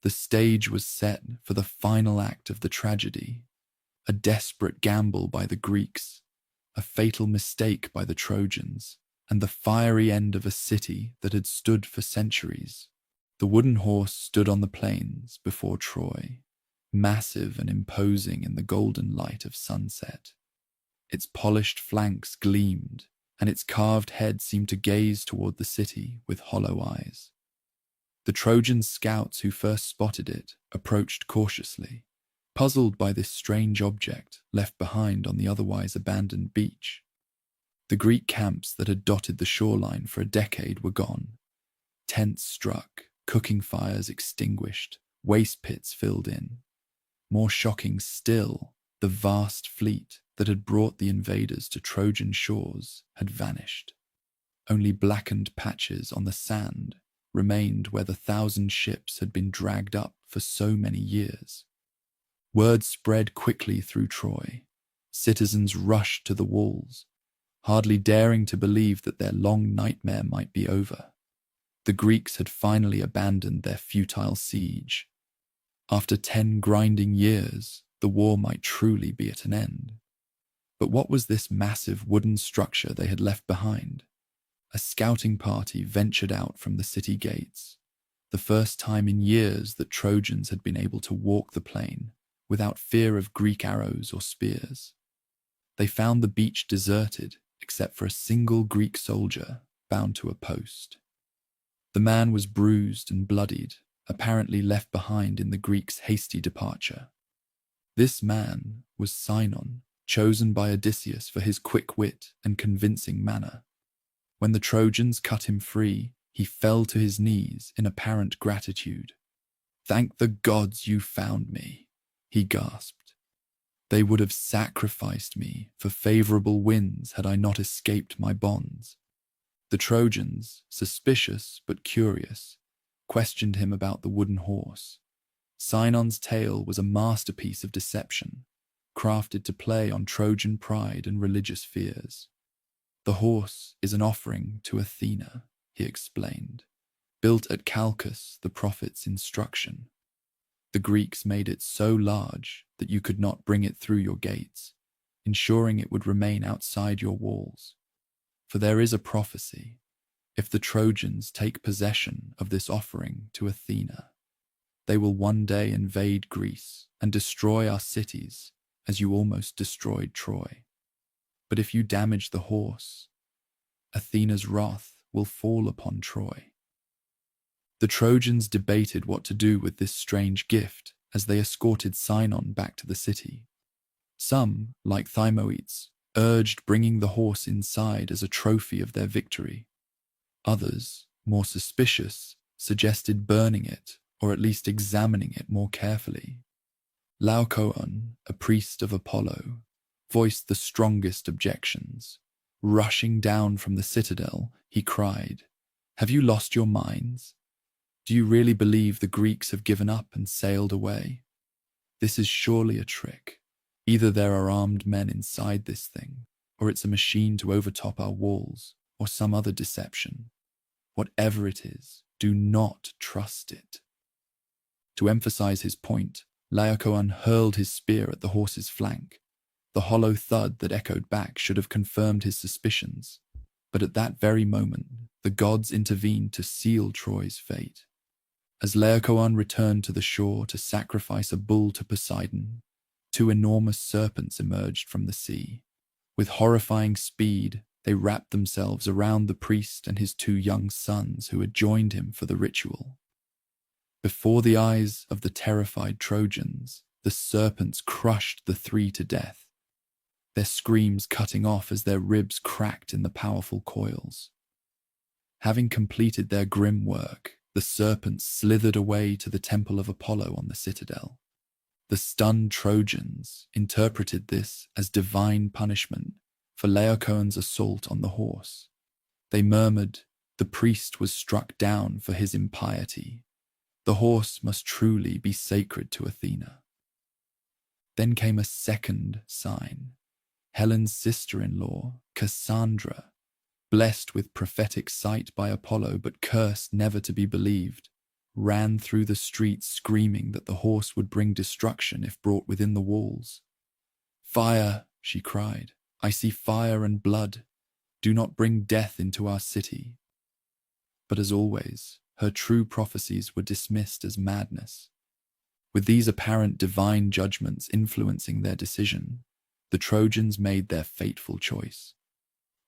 The stage was set for the final act of the tragedy, a desperate gamble by the Greeks, a fatal mistake by the Trojans, and the fiery end of a city that had stood for centuries. The wooden horse stood on the plains before Troy, massive and imposing in the golden light of sunset. Its polished flanks gleamed, and its carved head seemed to gaze toward the city with hollow eyes. The Trojan scouts who first spotted it approached cautiously, puzzled by this strange object left behind on the otherwise abandoned beach. The Greek camps that had dotted the shoreline for a decade were gone. Tents struck, cooking fires extinguished, waste pits filled in. More shocking still, the vast fleet that had brought the invaders to Trojan shores had vanished. Only blackened patches on the sand remained where the 1,000 ships had been dragged up for so many years. Word spread quickly through Troy. Citizens rushed to the walls, hardly daring to believe that their long nightmare might be over. The Greeks had finally abandoned their futile siege. After 10 grinding years, the war might truly be at an end. But what was this massive wooden structure they had left behind? A scouting party ventured out from the city gates, the first time in years that Trojans had been able to walk the plain without fear of Greek arrows or spears. They found the beach deserted except for a single Greek soldier bound to a post. The man was bruised and bloodied, apparently left behind in the Greeks' hasty departure. This man was Sinon, chosen by Odysseus for his quick wit and convincing manner. When the Trojans cut him free, he fell to his knees in apparent gratitude. "Thank the gods you found me," he gasped. "They would have sacrificed me for favorable winds had I not escaped my bonds." The Trojans, suspicious but curious, questioned him about the wooden horse. Sinon's tale was a masterpiece of deception, crafted to play on Trojan pride and religious fears. "The horse is an offering to Athena," he explained, "built at Chalcus, the prophet's instruction. The Greeks made it so large that you could not bring it through your gates, ensuring it would remain outside your walls. For there is a prophecy. If the Trojans take possession of this offering to Athena, they will one day invade Greece and destroy our cities as you almost destroyed Troy. But if you damage the horse, Athena's wrath will fall upon Troy." The Trojans debated what to do with this strange gift as they escorted Sinon back to the city. Some, like Thymoetes, urged bringing the horse inside as a trophy of their victory. Others, more suspicious, suggested burning it or at least examining it more carefully. Laocoon, a priest of Apollo, voiced the strongest objections. Rushing down from the citadel, he cried, "Have you lost your minds? Do you really believe the Greeks have given up and sailed away? This is surely a trick. Either there are armed men inside this thing, or it's a machine to overtop our walls, or some other deception. Whatever it is, do not trust it." To emphasize his point, Laocoon hurled his spear at the horse's flank. The hollow thud that echoed back should have confirmed his suspicions, but at that very moment, the gods intervened to seal Troy's fate. As Laocoon returned to the shore to sacrifice a bull to Poseidon, two enormous serpents emerged from the sea. With horrifying speed, they wrapped themselves around the priest and his two young sons who had joined him for the ritual. Before the eyes of the terrified Trojans, the serpents crushed the three to death, their screams cutting off as their ribs cracked in the powerful coils. Having completed their grim work, the serpents slithered away to the temple of Apollo on the citadel. The stunned Trojans interpreted this as divine punishment for Laocoon's assault on the horse. They murmured, "The priest was struck down for his impiety. The horse must truly be sacred to Athena." Then came a second sign. Helen's sister-in-law, Cassandra, blessed with prophetic sight by Apollo but cursed never to be believed, ran through the streets screaming that the horse would bring destruction if brought within the walls. "Fire," she cried. "I see fire and blood. Do not bring death into our city." But as always, her true prophecies were dismissed as madness. With these apparent divine judgments influencing their decision, the Trojans made their fateful choice.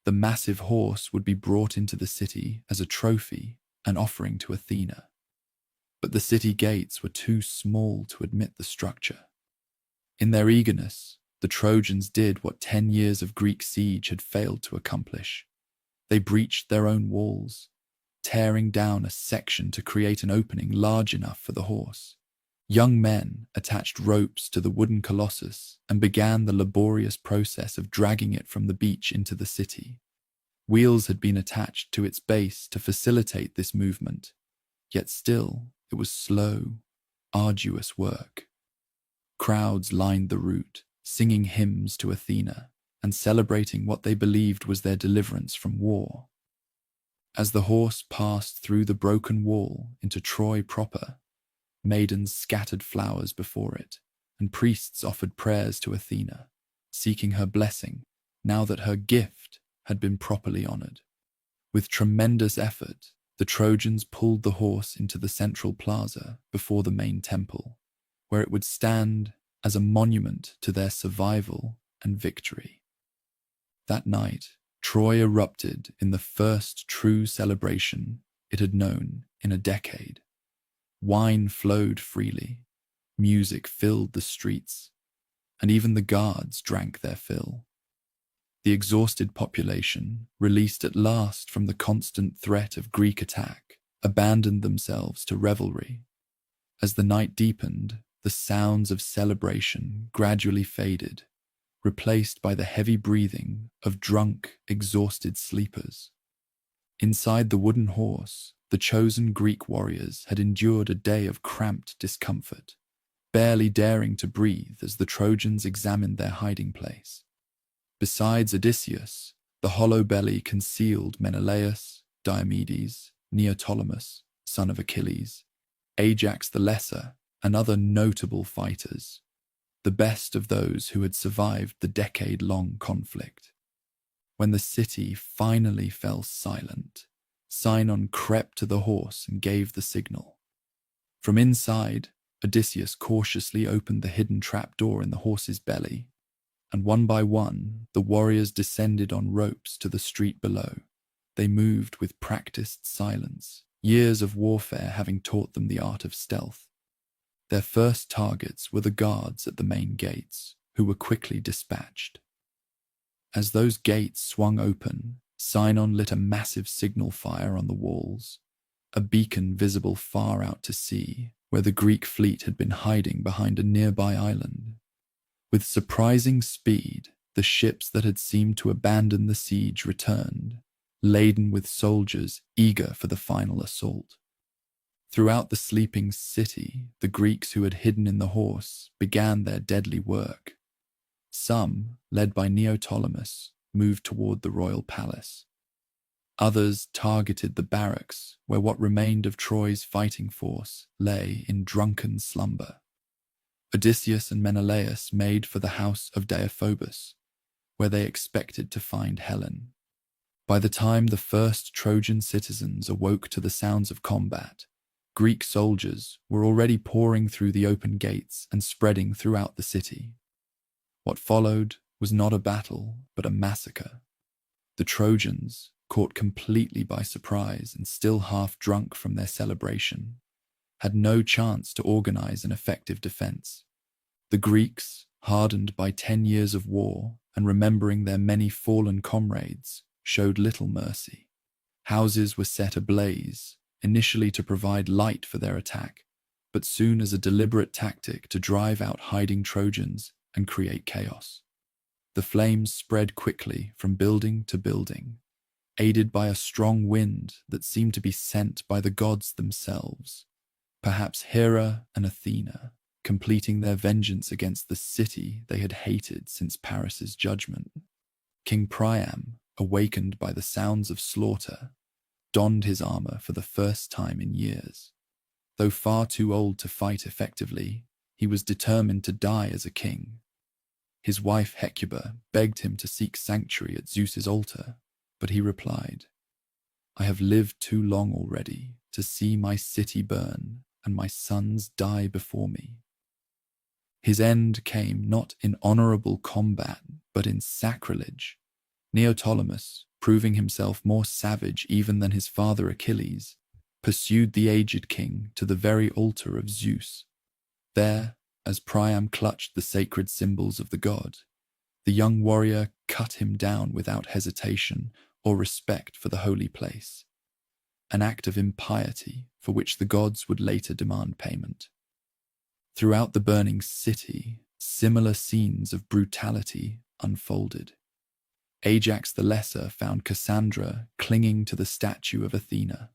The massive horse would be brought into the city as a trophy, an offering to Athena. But the city gates were too small to admit the structure. In their eagerness, the Trojans did what 10 years of Greek siege had failed to accomplish. They breached their own walls, tearing down a section to create an opening large enough for the horse. Young men attached ropes to the wooden colossus and began the laborious process of dragging it from the beach into the city. Wheels had been attached to its base to facilitate this movement, yet still it was slow, arduous work. Crowds lined the route, singing hymns to Athena and celebrating what they believed was their deliverance from war. As the horse passed through the broken wall into Troy proper, maidens scattered flowers before it, and priests offered prayers to Athena, seeking her blessing now that her gift had been properly honored. With tremendous effort, the Trojans pulled the horse into the central plaza before the main temple, where it would stand as a monument to their survival and victory. That night, Troy erupted in the first true celebration it had known in a decade. Wine flowed freely, music filled the streets, and even the guards drank their fill. The exhausted population, released at last from the constant threat of Greek attack, abandoned themselves to revelry. As the night deepened, the sounds of celebration gradually faded, replaced by the heavy breathing of drunk, exhausted sleepers. Inside the wooden horse, the chosen Greek warriors had endured a day of cramped discomfort, barely daring to breathe as the Trojans examined their hiding place. Besides Odysseus, the hollow belly concealed Menelaus, Diomedes, Neoptolemus, son of Achilles, Ajax the Lesser, and other notable fighters, the best of those who had survived the decade-long conflict. When the city finally fell silent, Sinon crept to the horse and gave the signal. From inside, Odysseus cautiously opened the hidden trapdoor in the horse's belly, and one by one, the warriors descended on ropes to the street below. They moved with practiced silence, years of warfare having taught them the art of stealth. Their first targets were the guards at the main gates, who were quickly dispatched. As those gates swung open, Sinon lit a massive signal fire on the walls, a beacon visible far out to sea, where the Greek fleet had been hiding behind a nearby island. With surprising speed, the ships that had seemed to abandon the siege returned, laden with soldiers eager for the final assault. Throughout the sleeping city, the Greeks who had hidden in the horse began their deadly work. Some, led by Neoptolemus, moved toward the royal palace. Others targeted the barracks where what remained of Troy's fighting force lay in drunken slumber. Odysseus and Menelaus made for the house of Deiphobus, where they expected to find Helen. By the time the first Trojan citizens awoke to the sounds of combat, Greek soldiers were already pouring through the open gates and spreading throughout the city. What followed was not a battle, but a massacre. The Trojans, caught completely by surprise and still half drunk from their celebration, had no chance to organize an effective defense. The Greeks, hardened by 10 years of war and remembering their many fallen comrades, showed little mercy. Houses were set ablaze, initially to provide light for their attack, but soon as a deliberate tactic to drive out hiding Trojans and create chaos. The flames spread quickly from building to building, aided by a strong wind that seemed to be sent by the gods themselves, perhaps Hera and Athena, completing their vengeance against the city they had hated since Paris's judgment. King Priam, awakened by the sounds of slaughter, donned his armor for the first time in years. Though far too old to fight effectively, he was determined to die as a king. His wife Hecuba begged him to seek sanctuary at Zeus's altar, but he replied, "I have lived too long already to see my city burn and my sons die before me." His end came not in honorable combat, but in sacrilege. Neoptolemus, proving himself more savage even than his father Achilles, pursued the aged king to the very altar of Zeus. There, as Priam clutched the sacred symbols of the god, the young warrior cut him down without hesitation or respect for the holy place, an act of impiety for which the gods would later demand payment. Throughout the burning city, similar scenes of brutality unfolded. Ajax the Lesser found Cassandra clinging to the statue of Athena,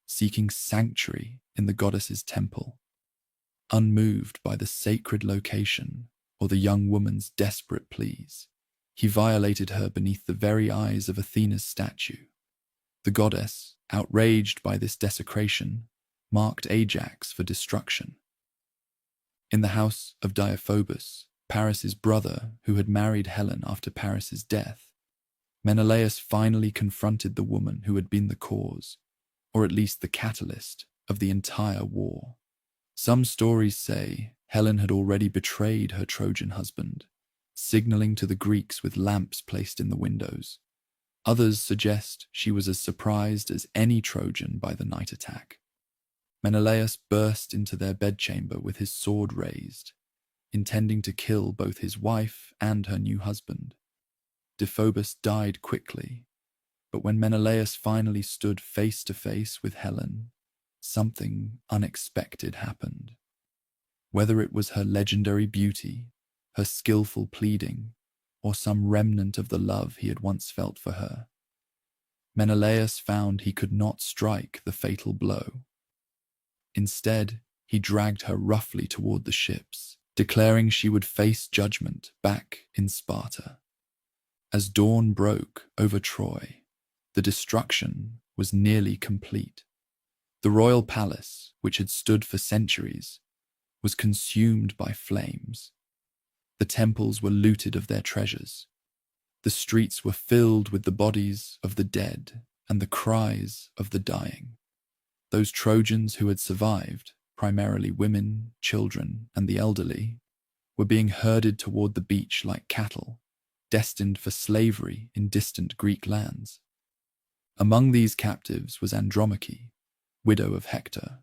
seeking sanctuary in the goddess's temple. Unmoved by the sacred location or the young woman's desperate pleas, he violated her beneath the very eyes of Athena's statue. The goddess, outraged by this desecration, marked Ajax for destruction. In the house of Deiphobus, Paris's brother who had married Helen after Paris's death, Menelaus finally confronted the woman who had been the cause, or at least the catalyst, of the entire war. Some stories say Helen had already betrayed her Trojan husband, signaling to the Greeks with lamps placed in the windows. Others suggest she was as surprised as any Trojan by the night attack. Menelaus burst into their bedchamber with his sword raised, intending to kill both his wife and her new husband. Deiphobus died quickly, but when Menelaus finally stood face to face with Helen, something unexpected happened. Whether it was her legendary beauty, her skillful pleading, or some remnant of the love he had once felt for her, Menelaus found he could not strike the fatal blow. Instead, he dragged her roughly toward the ships, declaring she would face judgment back in Sparta. As dawn broke over Troy, the destruction was nearly complete. The royal palace, which had stood for centuries, was consumed by flames. The temples were looted of their treasures. The streets were filled with the bodies of the dead and the cries of the dying. Those Trojans who had survived, primarily women, children, and the elderly, were being herded toward the beach like cattle, destined for slavery in distant Greek lands. Among these captives was Andromache, widow of Hector.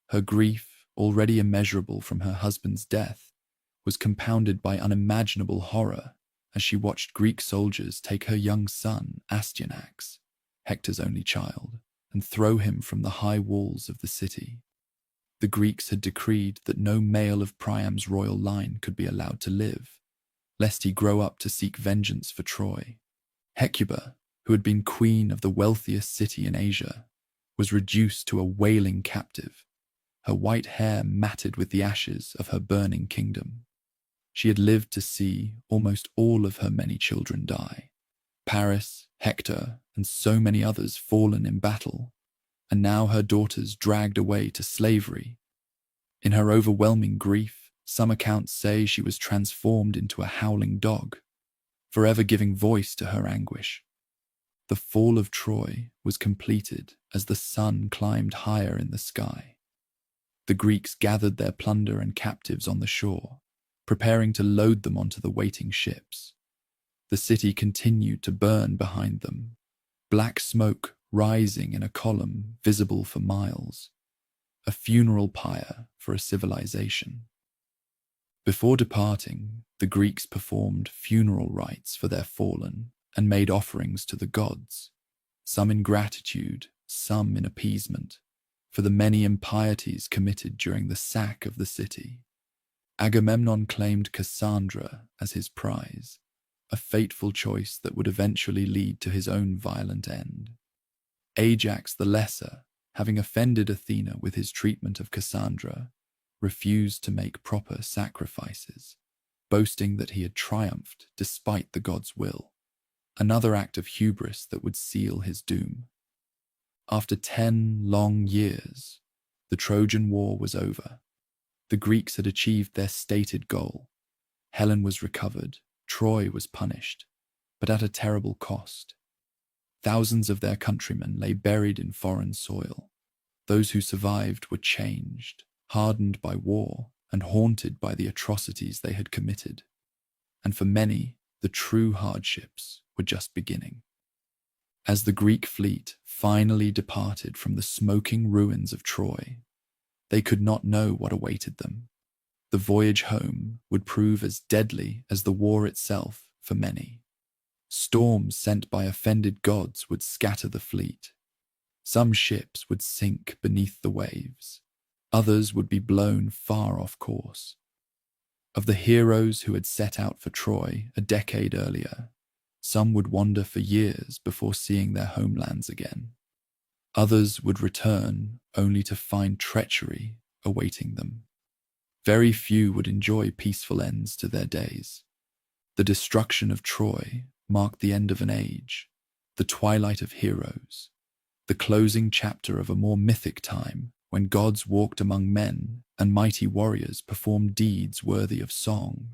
Her grief, already immeasurable from her husband's death, was compounded by unimaginable horror as she watched Greek soldiers take her young son, Astyanax, Hector's only child, and throw him from the high walls of the city. The Greeks had decreed that no male of Priam's royal line could be allowed to live, lest he grow up to seek vengeance for Troy. Hecuba, who had been queen of the wealthiest city in Asia, was reduced to a wailing captive, her white hair matted with the ashes of her burning kingdom. She had lived to see almost all of her many children die. Paris, Hector, and so many others fallen in battle, and now her daughters dragged away to slavery. In her overwhelming grief, Some accounts say she was transformed into a howling dog, forever giving voice to her anguish. The fall of Troy was completed as the sun climbed higher in the sky. The Greeks gathered their plunder and captives on the shore, preparing to load them onto the waiting ships. The city continued to burn behind them, black smoke rising in a column visible for miles, a funeral pyre for a civilization. Before departing, the Greeks performed funeral rites for their fallen and made offerings to the gods, some in gratitude, some in appeasement, for the many impieties committed during the sack of the city. Agamemnon claimed Cassandra as his prize, a fateful choice that would eventually lead to his own violent end. Ajax the Lesser, having offended Athena with his treatment of Cassandra, refused to make proper sacrifices, boasting that he had triumphed despite the god's will, another act of hubris that would seal his doom. After 10 long years, the Trojan War was over. The Greeks had achieved their stated goal. Helen was recovered, Troy was punished, but at a terrible cost. Thousands of their countrymen lay buried in foreign soil. Those who survived were changed, hardened by war, and haunted by the atrocities they had committed. And for many, the true hardships were just beginning. As the Greek fleet finally departed from the smoking ruins of Troy, they could not know what awaited them. The voyage home would prove as deadly as the war itself for many. Storms sent by offended gods would scatter the fleet. Some ships would sink beneath the waves. Others would be blown far off course. Of the heroes who had set out for Troy a decade earlier, some would wander for years before seeing their homelands again. Others would return only to find treachery awaiting them. Very few would enjoy peaceful ends to their days. The destruction of Troy marked the end of an age, the twilight of heroes, the closing chapter of a more mythic time when gods walked among men and mighty warriors performed deeds worthy of song.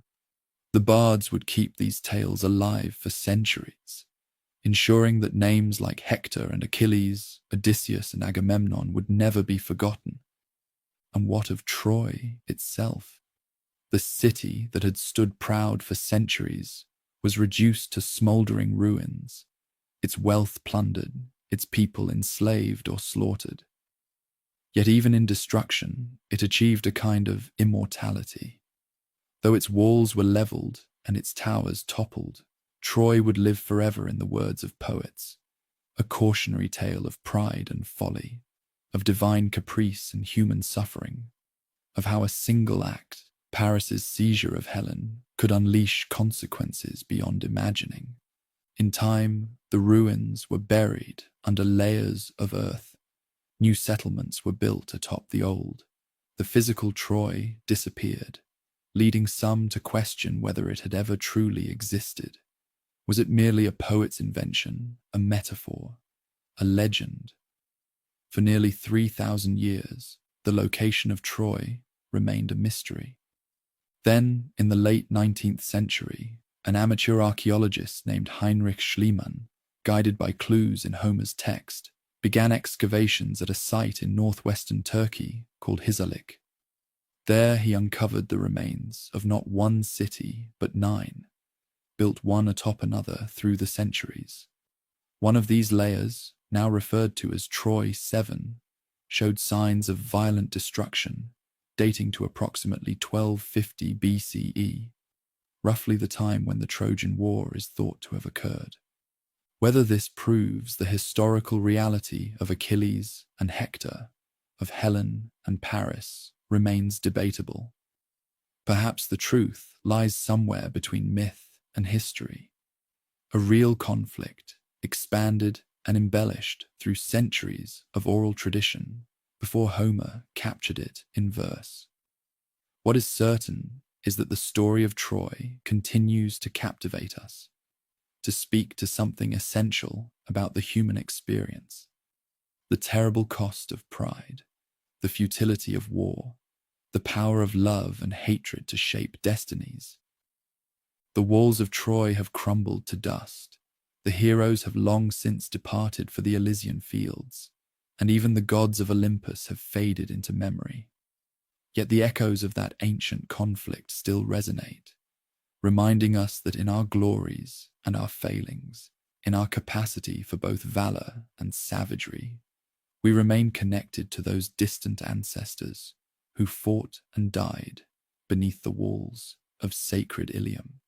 The bards would keep these tales alive for centuries, ensuring that names like Hector and Achilles, Odysseus and Agamemnon would never be forgotten. And what of Troy itself? The city that had stood proud for centuries was reduced to smouldering ruins, its wealth plundered, its people enslaved or slaughtered. Yet even in destruction, it achieved a kind of immortality. Though its walls were leveled and its towers toppled, Troy would live forever in the words of poets, a cautionary tale of pride and folly, of divine caprice and human suffering, of how a single act, Paris's seizure of Helen, could unleash consequences beyond imagining. In time, the ruins were buried under layers of earth. New settlements were built atop the old. The physical Troy disappeared, leading some to question whether it had ever truly existed. Was it merely a poet's invention, a metaphor, a legend? For nearly 3,000 years, the location of Troy remained a mystery. Then, in the late 19th century, an amateur archaeologist named Heinrich Schliemann, guided by clues in Homer's text, began excavations at a site in northwestern Turkey called Hisarlik. There he uncovered the remains of not one city, but 9, built one atop another through the centuries. One of these layers, now referred to as Troy 7, showed signs of violent destruction, dating to approximately 1250 BCE, roughly the time when the Trojan War is thought to have occurred. Whether this proves the historical reality of Achilles and Hector, of Helen and Paris, remains debatable. Perhaps the truth lies somewhere between myth and history, a real conflict expanded and embellished through centuries of oral tradition before Homer captured it in verse. What is certain is that the story of Troy continues to captivate us, to speak to something essential about the human experience, the terrible cost of pride, the futility of war, the power of love and hatred to shape destinies. The walls of Troy have crumbled to dust. The heroes have long since departed for the Elysian fields, and even the gods of Olympus have faded into memory. Yet the echoes of that ancient conflict still resonate, reminding us that in our glories and our failings, in our capacity for both valor and savagery, we remain connected to those distant ancestors who fought and died beneath the walls of sacred Ilium.